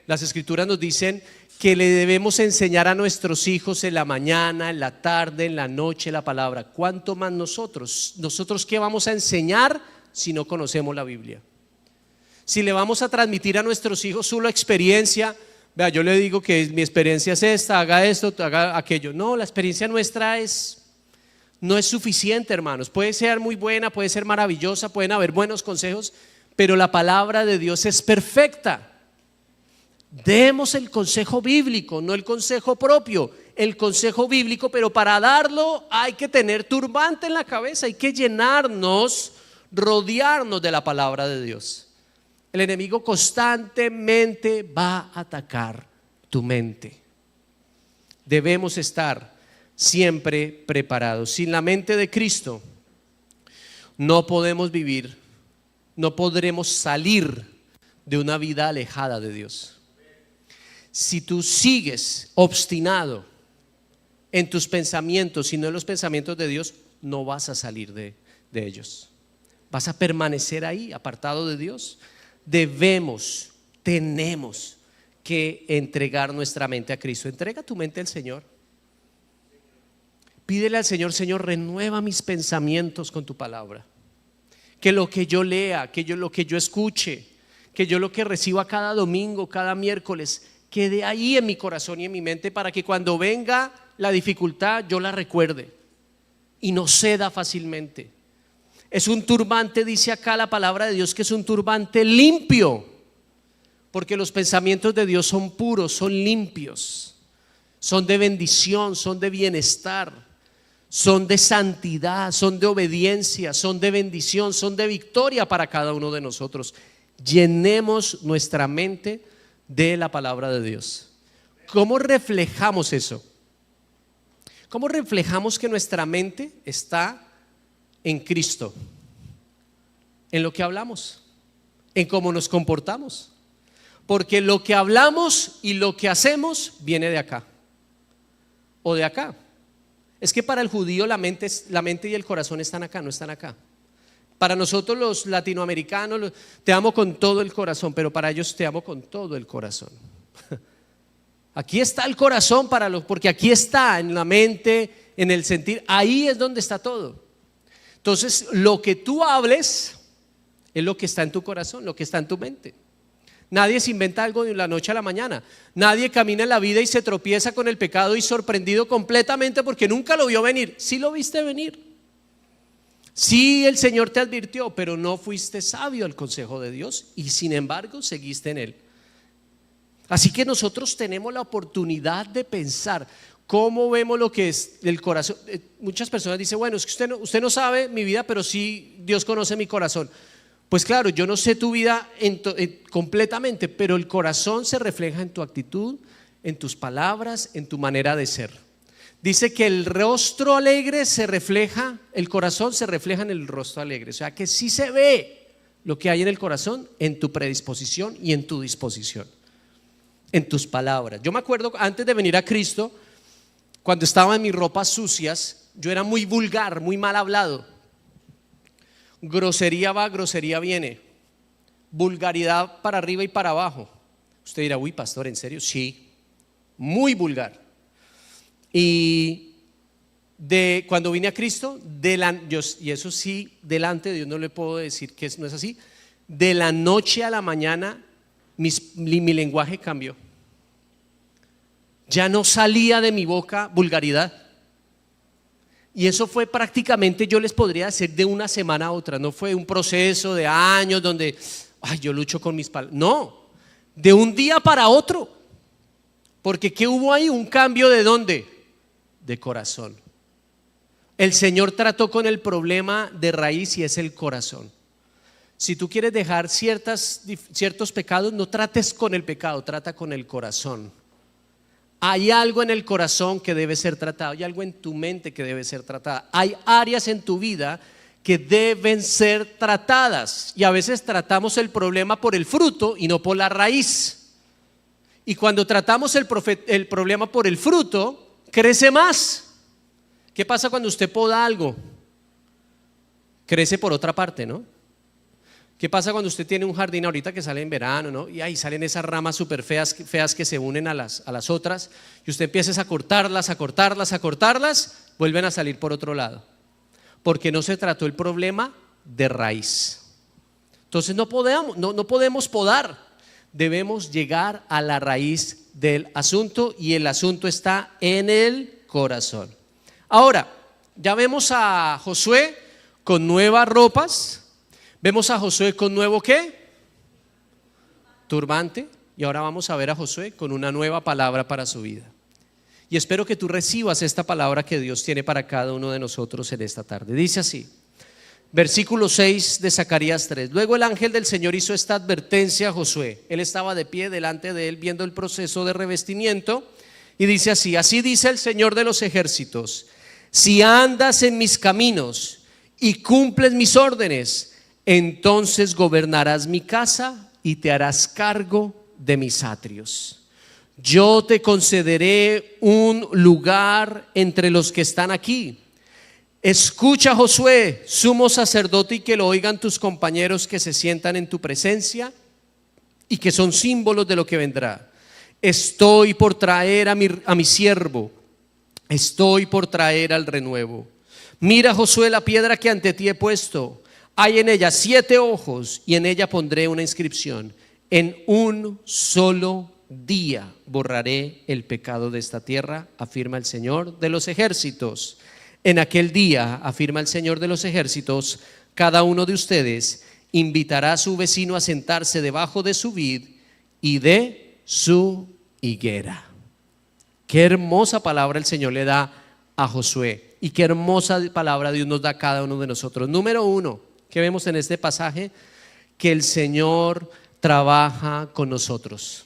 Las escrituras nos dicen que le debemos enseñar a nuestros hijos en la mañana, en la tarde, en la noche la palabra. ¿Cuánto más nosotros? ¿Nosotros qué vamos a enseñar si no conocemos la Biblia? Si le vamos a transmitir a nuestros hijos solo experiencia, vea, yo le digo que mi experiencia es esta, haga esto, haga aquello. No, la experiencia nuestra no es suficiente, hermanos. Puede ser muy buena, puede ser maravillosa, pueden haber buenos consejos, pero la palabra de Dios es perfecta. Demos el consejo bíblico, no el consejo propio, el consejo bíblico, pero para darlo hay que tener turbante en la cabeza, hay que llenarnos, rodearnos de la palabra de Dios. El enemigo constantemente va a atacar tu mente. Debemos estar siempre preparados. Sin la mente de Cristo no podemos vivir, no podremos salir de una vida alejada de Dios. Si tú sigues obstinado en tus pensamientos y no en los pensamientos de Dios, no vas a salir de ellos. Vas a permanecer ahí, apartado de Dios. Tenemos que entregar nuestra mente a Cristo. Entrega tu mente al Señor. Pídele al Señor: Señor, renueva mis pensamientos con tu palabra. Que lo que yo lea, lo que yo escuche, que yo lo que reciba cada domingo, cada miércoles, quede ahí en mi corazón y en mi mente, para que cuando venga la dificultad yo la recuerde y no ceda fácilmente. Es un turbante, dice acá la palabra de Dios, que es un turbante limpio, porque los pensamientos de Dios son puros, son limpios, son de bendición, son de bienestar, son de santidad, son de obediencia, son de bendición, son de victoria para cada uno de nosotros. Llenemos nuestra mente de la palabra de Dios. ¿Cómo reflejamos eso? ¿Cómo reflejamos que nuestra mente está en Cristo? En lo que hablamos, en cómo nos comportamos, porque lo que hablamos y lo que hacemos viene de acá o de acá. Es que para el judío la mente y el corazón están acá, no están acá. Para nosotros los latinoamericanos, te amo con todo el corazón, pero para ellos te amo con todo el corazón. Aquí está el corazón porque aquí está en la mente, en el sentir, ahí es donde está todo. Entonces, lo que tú hables es lo que está en tu corazón, lo que está en tu mente. Nadie se inventa algo de la noche a la mañana. Nadie camina en la vida y se tropieza con el pecado y sorprendido completamente porque nunca lo vio venir. Sí lo viste venir. Sí, el Señor te advirtió, pero no fuiste sabio al consejo de Dios y sin embargo seguiste en él. Así que nosotros tenemos la oportunidad de pensar ¿Cómo vemos lo que es el corazón? Muchas personas dicen, bueno, es que usted no sabe mi vida, pero sí Dios conoce mi corazón. Pues claro, yo no sé tu vida completamente, pero el corazón se refleja en tu actitud, en tus palabras, en tu manera de ser. Dice que el rostro alegre se refleja, el corazón se refleja en el rostro alegre. O sea que sí se ve lo que hay en el corazón, en tu predisposición y en tu disposición, en tus palabras. Yo me acuerdo antes de venir a Cristo, cuando estaba en mis ropas sucias, yo era muy vulgar, muy mal hablado. Grosería va, grosería viene. Vulgaridad para arriba y para abajo. Usted dirá, uy, pastor, ¿en serio? Sí, muy vulgar. Y cuando vine a Cristo, y eso sí, delante de Dios no le puedo decir que no es así. De la noche a la mañana, mi lenguaje cambió. Ya no salía de mi boca vulgaridad. Y eso fue prácticamente, yo les podría decir, de una semana a otra. No fue un proceso de años donde, yo lucho con mis palabras. No, de un día para otro. Porque ¿qué hubo ahí? Un cambio ¿de dónde? De corazón. El Señor trató con el problema de raíz y es el corazón. Si tú quieres dejar ciertos pecados, no trates con el pecado, trata con el corazón. Hay algo en el corazón que debe ser tratado, hay algo en tu mente que debe ser tratada. Hay áreas en tu vida que deben ser tratadas y a veces tratamos el problema por el fruto y no por la raíz. Y cuando tratamos el problema por el fruto, crece más. ¿Qué pasa cuando usted poda algo? Crece por otra parte, ¿no? ¿Qué pasa cuando usted tiene un jardín ahorita que sale en verano, ¿no? Y ahí salen esas ramas súper feas que se unen a las otras y usted empieza a cortarlas, vuelven a salir por otro lado. Porque no se trató el problema de raíz. Entonces no podemos podar, debemos llegar a la raíz del asunto y el asunto está en el corazón. Ahora, ya vemos a Josué con nuevas ropas. Vemos a Josué con nuevo ¿qué? Turbante. Y ahora vamos a ver a Josué con una nueva palabra para su vida. Y espero que tú recibas esta palabra que Dios tiene para cada uno de nosotros en esta tarde. Dice así, versículo 6 de Zacarías 3. Luego el ángel del Señor hizo esta advertencia a Josué. Él estaba de pie delante de él viendo el proceso de revestimiento. Y dice así, así dice el Señor de los ejércitos, si andas en mis caminos y cumples mis órdenes, entonces gobernarás mi casa y te harás cargo de mis atrios. Yo te concederé un lugar entre los que están aquí. Escucha, Josué, sumo sacerdote, y que lo oigan tus compañeros que se sientan en tu presencia y que son símbolos de lo que vendrá. Estoy por traer a mi siervo, estoy por traer al renuevo. Mira, Josué, la piedra que ante ti he puesto. Hay en ella 7 ojos y en ella pondré una inscripción. En un solo día borraré el pecado de esta tierra, afirma el Señor de los ejércitos. En aquel día, afirma el Señor de los ejércitos, cada uno de ustedes invitará a su vecino a sentarse debajo de su vid y de su higuera. Qué hermosa palabra el Señor le da a Josué y qué hermosa palabra Dios nos da a cada uno de nosotros. Número 1, que vemos en este pasaje, que el Señor trabaja con nosotros,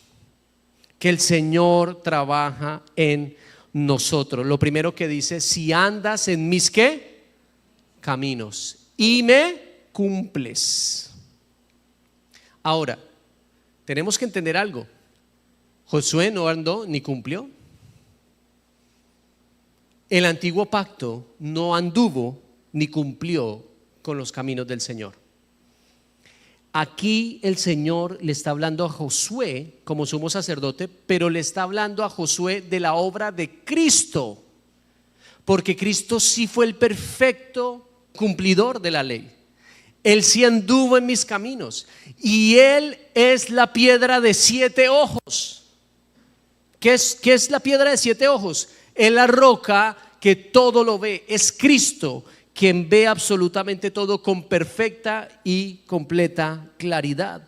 que el Señor trabaja en nosotros. Lo primero que dice, si andas en mis ¿qué? Caminos y me cumples. Ahora, tenemos que entender algo. Josué no andó ni cumplió. El antiguo pacto no anduvo ni cumplió con los caminos del Señor. Aquí el Señor le está hablando a Josué como sumo sacerdote, pero le está hablando a Josué de la obra de Cristo, porque Cristo sí fue el perfecto cumplidor de la ley. Él sí anduvo en mis caminos y Él es la piedra de 7 ojos. ¿Qué es la piedra de 7 ojos? Es la roca que todo lo ve, es Cristo quien ve absolutamente todo con perfecta y completa claridad.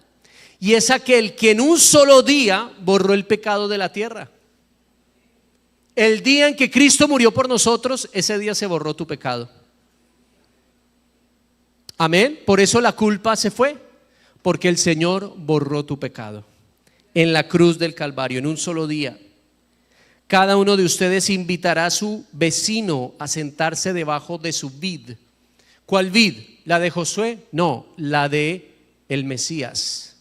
Y es aquel que en un solo día borró el pecado de la tierra. El día en que Cristo murió por nosotros, ese día se borró tu pecado. Amén. Por eso la culpa se fue, porque el Señor borró tu pecado en la cruz del Calvario, en un solo día. Cada uno de ustedes invitará a su vecino a sentarse debajo de su vid. ¿Cuál vid? ¿La de Josué? No, la de el Mesías.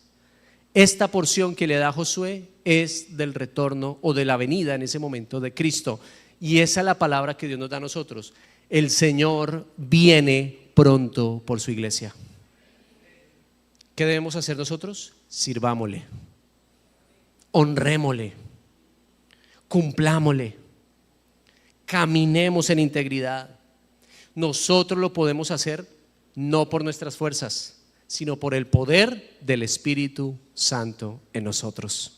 Esta porción que le da Josué es del retorno o de la venida en ese momento de Cristo. Y esa es la palabra que Dios nos da a nosotros. El Señor viene pronto por su iglesia. ¿Qué debemos hacer nosotros? Sirvámosle, honrémosle, cumplámosle, caminemos en integridad. Nosotros lo podemos hacer no por nuestras fuerzas, sino por el poder del Espíritu Santo en nosotros.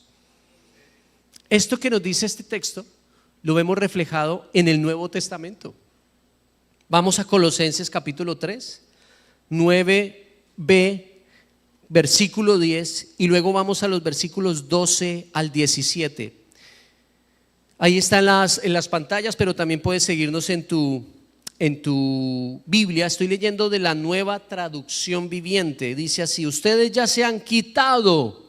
Esto que nos dice este texto lo vemos reflejado en el Nuevo Testamento. Vamos a Colosenses capítulo 3, 9b, versículo 10, y luego vamos a los versículos 12 al 17. Ahí están en las pantallas, pero también puedes seguirnos en tu Biblia. Estoy leyendo de la Nueva Traducción Viviente. Dice así: ustedes ya se han quitado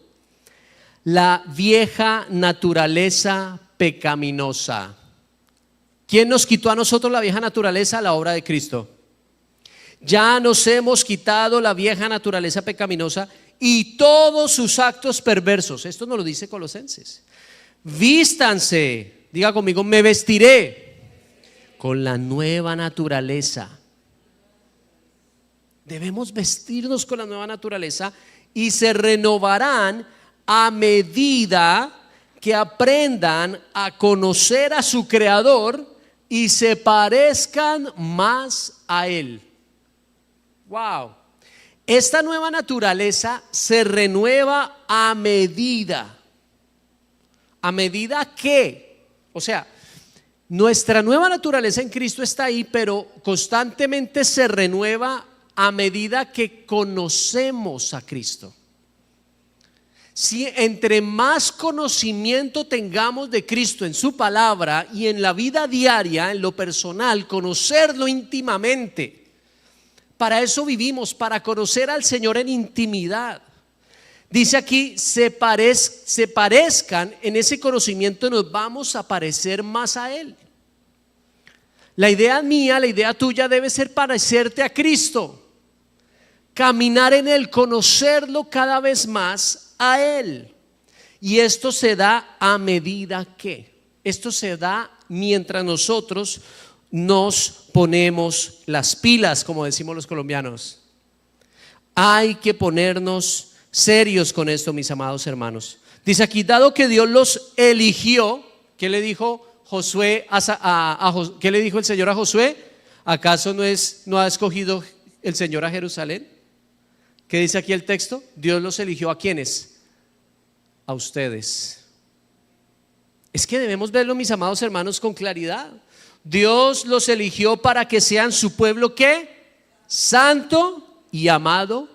la vieja naturaleza pecaminosa. ¿Quién nos quitó a nosotros la vieja naturaleza? La obra de Cristo. Ya nos hemos quitado la vieja naturaleza pecaminosa y todos sus actos perversos. Esto nos lo dice Colosenses. Vístanse, diga conmigo, me vestiré con la nueva naturaleza. Debemos vestirnos con la nueva naturaleza y se renovarán a medida que aprendan a conocer a su Creador y se parezcan más a Él. Wow. Esta nueva naturaleza se renueva a medida. ¿A medida qué? O sea, nuestra nueva naturaleza en Cristo está ahí, pero constantemente se renueva a medida que conocemos a Cristo. Si entre más conocimiento tengamos de Cristo en su palabra y en la vida diaria, en lo personal, conocerlo íntimamente. Para eso vivimos, para conocer al Señor en intimidad. Dice aquí, se parezcan en ese conocimiento, nos vamos a parecer más a Él. La idea mía, la idea tuya debe ser parecerte a Cristo. Caminar en Él, conocerlo cada vez más a Él. Y esto se da a medida que, esto se da mientras nosotros nos ponemos las pilas, como decimos los colombianos. Hay que ponernos serios con esto, mis amados hermanos. Dice aquí, dado que Dios los eligió, ¿qué le dijo Josué qué le dijo el Señor a Josué? ¿Acaso no ha escogido el Señor a Jerusalén? ¿Qué dice aquí el texto? Dios los eligió, ¿a quiénes? A ustedes. Es que debemos verlo, mis amados hermanos, con claridad. Dios los eligió para que sean su pueblo, ¿qué? Santo y amado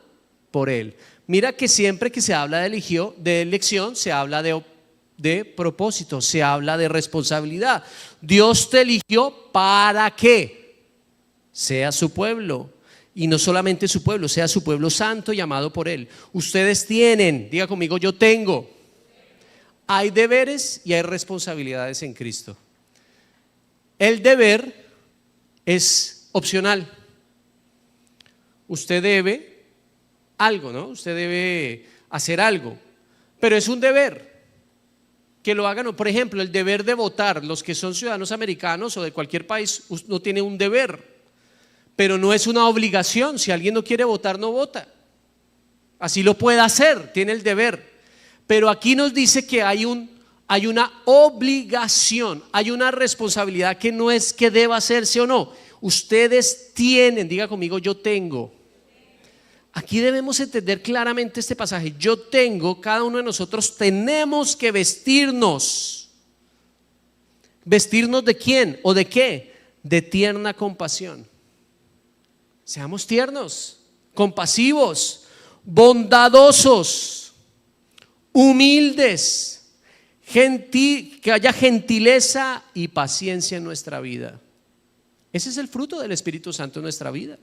por Él. Mira que siempre que se habla de elección, se habla de propósito, se habla de responsabilidad. Dios te eligió para que sea su pueblo. Y no solamente su pueblo, sea su pueblo santo y amado por Él. Ustedes tienen, diga conmigo, yo tengo. Hay deberes y hay responsabilidades en Cristo. El deber es opcional. Usted debe algo, ¿no? Usted debe hacer algo, pero es un deber que lo hagan. Por ejemplo, el deber de votar. Los que son ciudadanos americanos o de cualquier país, no tiene un deber, pero no es una obligación. Si alguien no quiere votar, no vota. Así lo puede hacer, tiene el deber. Pero aquí nos dice que hay una obligación, hay una responsabilidad que no es que deba hacerse o no. Ustedes tienen, diga conmigo, yo tengo. Aquí debemos entender claramente este pasaje. Yo tengo, cada uno de nosotros tenemos que vestirnos. ¿Vestirnos de quién o de qué? De tierna compasión. Seamos tiernos, compasivos, bondadosos, humildes, que haya gentileza y paciencia en nuestra vida. Ese es el fruto del Espíritu Santo en nuestra vida.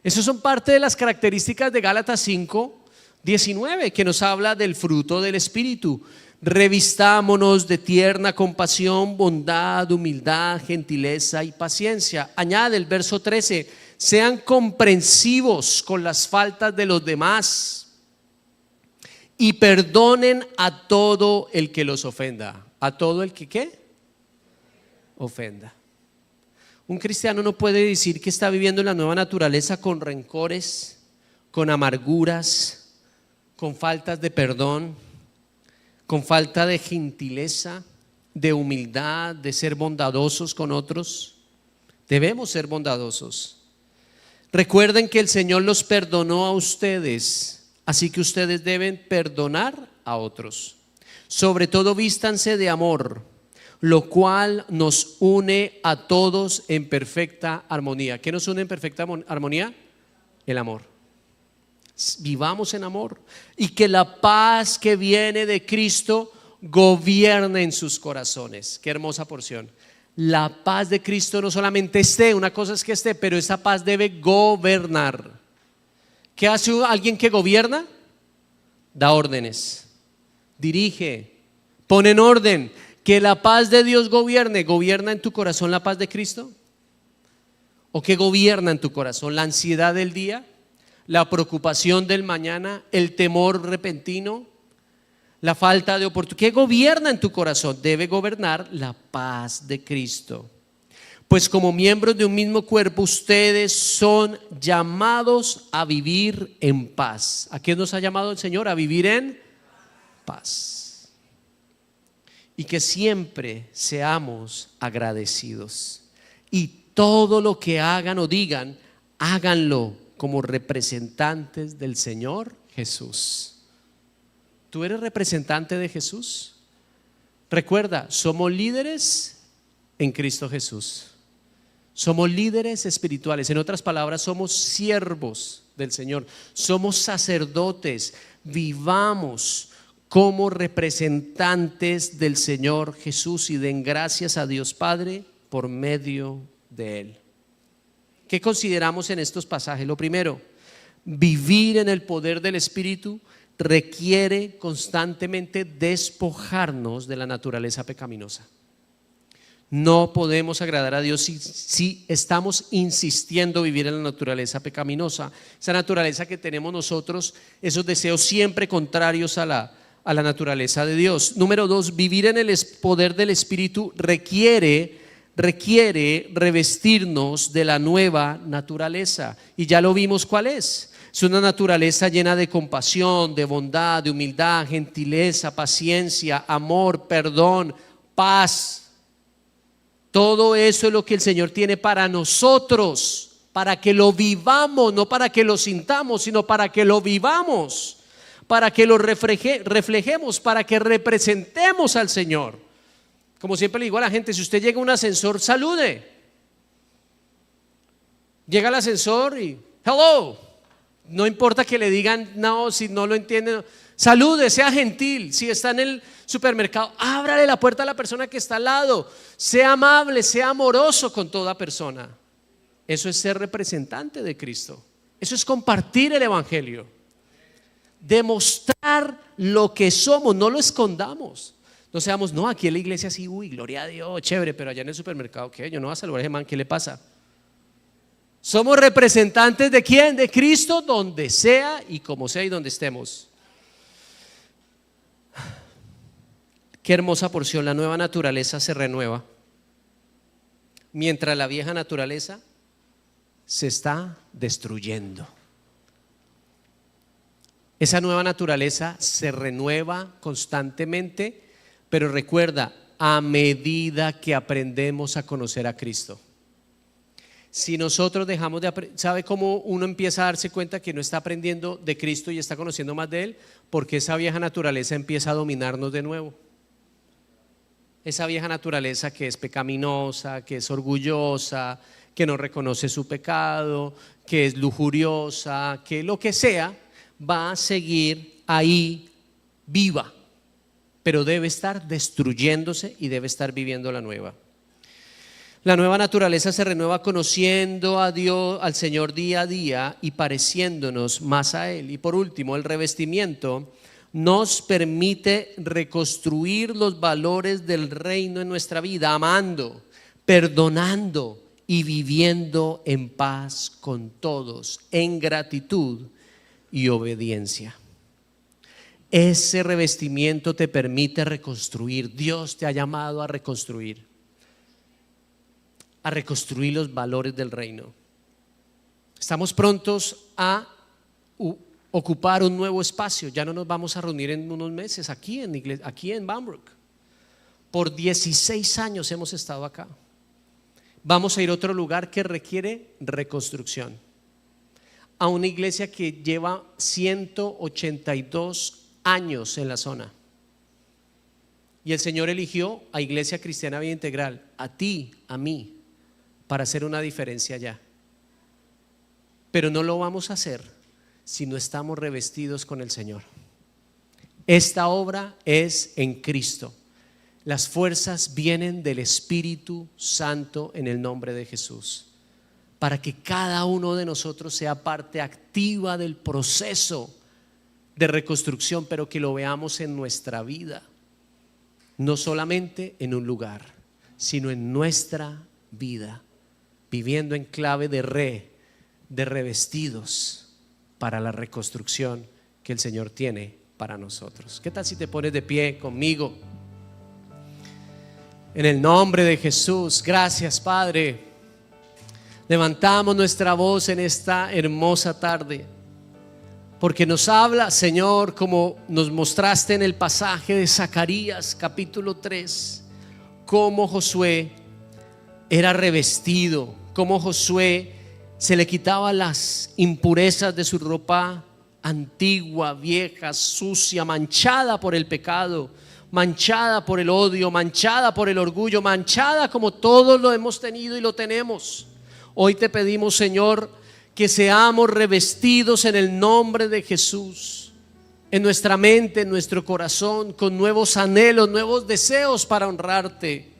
Esas son parte de las características de Gálatas 5:19, que nos habla del fruto del Espíritu. Revistámonos de tierna compasión, bondad, humildad, gentileza y paciencia. Añade el verso 13, sean comprensivos con las faltas de los demás y perdonen a todo el que los ofenda. ¿A todo el que qué? Ofenda. Un cristiano no puede decir que está viviendo la nueva naturaleza con rencores, con amarguras, con faltas de perdón, con falta de gentileza, de humildad, de ser bondadosos con otros. Debemos ser bondadosos. Recuerden que el Señor los perdonó a ustedes, así que ustedes deben perdonar a otros. Sobre todo vístanse de amor, lo cual nos une a todos en perfecta armonía. ¿Qué nos une en perfecta armonía? El amor. Vivamos en amor y que la paz que viene de Cristo gobierne en sus corazones. Qué hermosa porción. La paz de Cristo no solamente esté, una cosa es que esté, pero esa paz debe gobernar. ¿Qué hace alguien que gobierna? Da órdenes, dirige, pone en orden. Que la paz de Dios gobierne. ¿Gobierna en tu corazón la paz de Cristo? ¿O qué gobierna en tu corazón? ¿La ansiedad del día? ¿La preocupación del mañana? ¿El temor repentino? ¿La falta de oportunidad? ¿Qué gobierna en tu corazón? Debe gobernar la paz de Cristo. Pues como miembros de un mismo cuerpo, ustedes son llamados a vivir en paz. ¿A quién nos ha llamado el Señor? A vivir en paz. Y que siempre seamos agradecidos. Y todo lo que hagan o digan, háganlo como representantes del Señor Jesús. ¿Tú eres representante de Jesús? Recuerda, somos líderes en Cristo Jesús. Somos líderes espirituales. En otras palabras, somos siervos del Señor. Somos sacerdotes. Vivamos como representantes del Señor Jesús y den gracias a Dios Padre por medio de Él. ¿Qué consideramos en estos pasajes? Lo primero, vivir en el poder del Espíritu requiere constantemente despojarnos de la naturaleza pecaminosa. No podemos agradar a Dios si estamos insistiendo en vivir en la naturaleza pecaminosa. Esa naturaleza que tenemos nosotros, esos deseos siempre contrarios a la naturaleza de Dios. Número 2, vivir en el poder del Espíritu requiere revestirnos de la nueva naturaleza. Y ya lo vimos cuál es. Es una naturaleza llena de compasión, de bondad, de humildad, gentileza, paciencia, amor, perdón, paz. Todo eso es lo que el Señor tiene para nosotros, para que lo vivamos, no para que lo sintamos, sino para que lo vivamos, para que lo reflejemos, para que representemos al Señor. Como siempre le digo a la gente, si usted llega a un ascensor, salude. Llega al ascensor y hello. No importa que le digan no, si no lo entienden, salude, sea gentil. Si está en el supermercado, ábrale la puerta a la persona que está al lado. Sea amable, sea amoroso con toda persona. Eso es ser representante de Cristo. Eso es compartir el evangelio. Demostrar lo que somos, no lo escondamos. No seamos, no, aquí en la iglesia sí, uy, gloria a Dios, chévere, pero allá en el supermercado, ¿qué? Yo no voy a saludar a ese man, ¿qué le pasa? Somos representantes de ¿quién? De Cristo, donde sea y como sea y donde estemos. Qué hermosa porción. La nueva naturaleza se renueva, mientras la vieja naturaleza se está destruyendo. Esa nueva naturaleza se renueva constantemente, pero recuerda, a medida que aprendemos a conocer a Cristo. Si nosotros dejamos de aprender, ¿sabe cómo uno empieza a darse cuenta que no está aprendiendo de Cristo y está conociendo más de Él? Porque esa vieja naturaleza empieza a dominarnos de nuevo. Esa vieja naturaleza que es pecaminosa, que es orgullosa, que no reconoce su pecado, que es lujuriosa, que lo que sea, va a seguir ahí viva. pero debe estar destruyéndose y debe estar viviendo la nueva. La nueva naturaleza se renueva conociendo a Dios, al Señor día a día y pareciéndonos más a Él. Y por último, el revestimiento nos permite reconstruir los valores del reino en nuestra vida, amando, perdonando y viviendo en paz con todos, en gratitud y obediencia. Ese revestimiento te permite reconstruir. Dios te ha llamado a reconstruir los valores del reino. Estamos prontos a ocupar un nuevo espacio. Ya no nos vamos a reunir en unos meses aquí en Bamberg. Por 16 años hemos estado acá. Vamos a ir a otro lugar que requiere reconstrucción, a una iglesia que lleva 182 años en la zona. Y el Señor eligió a Iglesia Cristiana Vida Integral, a ti, a mí, para hacer una diferencia allá. Pero no lo vamos a hacer si no estamos revestidos con el Señor. Esta obra es en Cristo. Las fuerzas vienen del Espíritu Santo en el nombre de Jesús, para que cada uno de nosotros sea parte activa del proceso de reconstrucción, pero que lo veamos en nuestra vida, no solamente en un lugar, sino en nuestra vida, viviendo en clave de revestidos para la reconstrucción que el Señor tiene para nosotros. ¿Qué tal si te pones de pie conmigo? En el nombre de Jesús, gracias Padre. Levantamos nuestra voz en esta hermosa tarde, porque nos habla, Señor, como nos mostraste en el pasaje de Zacarías capítulo 3, cómo Josué era revestido, cómo Josué se le quitaba las impurezas de su ropa antigua, vieja, sucia, manchada por el pecado, manchada por el odio, manchada por el orgullo, manchada como todos lo hemos tenido y lo tenemos. Hoy te pedimos, Señor, que seamos revestidos en el nombre de Jesús, en nuestra mente, en nuestro corazón, con nuevos anhelos, nuevos deseos para honrarte.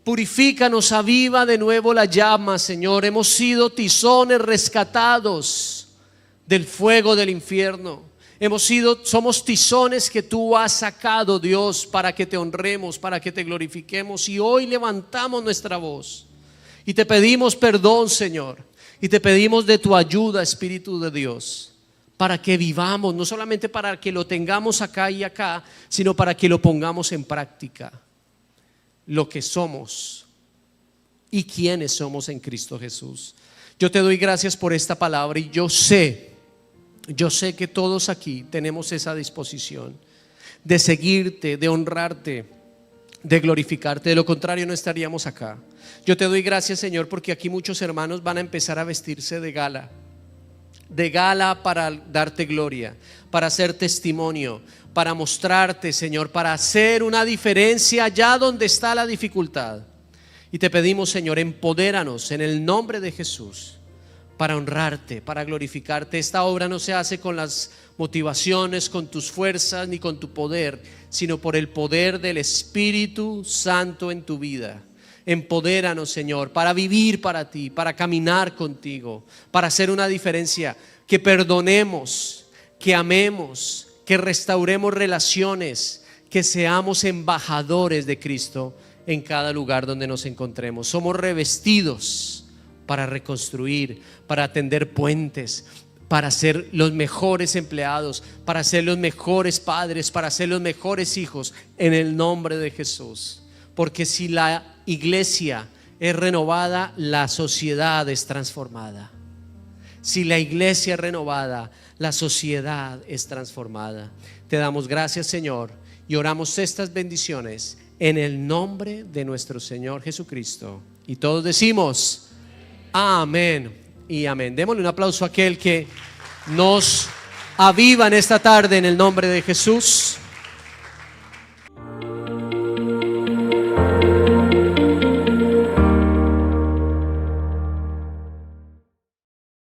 Purifícanos, aviva de nuevo la llama, Señor. Hemos sido tizones rescatados del fuego del infierno. Somos tizones que tú has sacado, Dios, para que te honremos, para que te glorifiquemos. Y hoy levantamos nuestra voz y te pedimos perdón, Señor, y te pedimos de tu ayuda, Espíritu de Dios, para que vivamos, no solamente para que lo tengamos acá y acá, sino para que lo pongamos en práctica, lo que somos y quiénes somos en Cristo Jesús. Yo te doy gracias por esta palabra y yo sé que todos aquí tenemos esa disposición de seguirte, de honrarte, de glorificarte. De lo contrario no estaríamos acá. Yo te doy gracias, Señor, porque aquí muchos hermanos van a empezar a vestirse de gala para darte gloria, para hacer testimonio, para mostrarte, Señor, para hacer una diferencia allá donde está la dificultad. Y te pedimos, Señor, empodéranos en el nombre de Jesús para honrarte, para glorificarte. Esta obra no se hace con las motivaciones, con tus fuerzas ni con tu poder, sino por el poder del Espíritu Santo en tu vida. Empodéranos, Señor, para vivir para ti, para caminar contigo, para hacer una diferencia, que perdonemos, que amemos, que restauremos relaciones, que seamos embajadores de Cristo en cada lugar donde nos encontremos. Somos revestidos para reconstruir, para atender puentes, para ser los mejores empleados, para ser los mejores padres, para ser los mejores hijos, en el nombre de Jesús. Porque si la iglesia es renovada, la sociedad es transformada. Si la iglesia es renovada, la sociedad es transformada. Te damos gracias, Señor, y oramos estas bendiciones en el nombre de nuestro Señor Jesucristo. Y todos decimos amén y amén. Démosle un aplauso a aquel que nos aviva en esta tarde en el nombre de Jesús.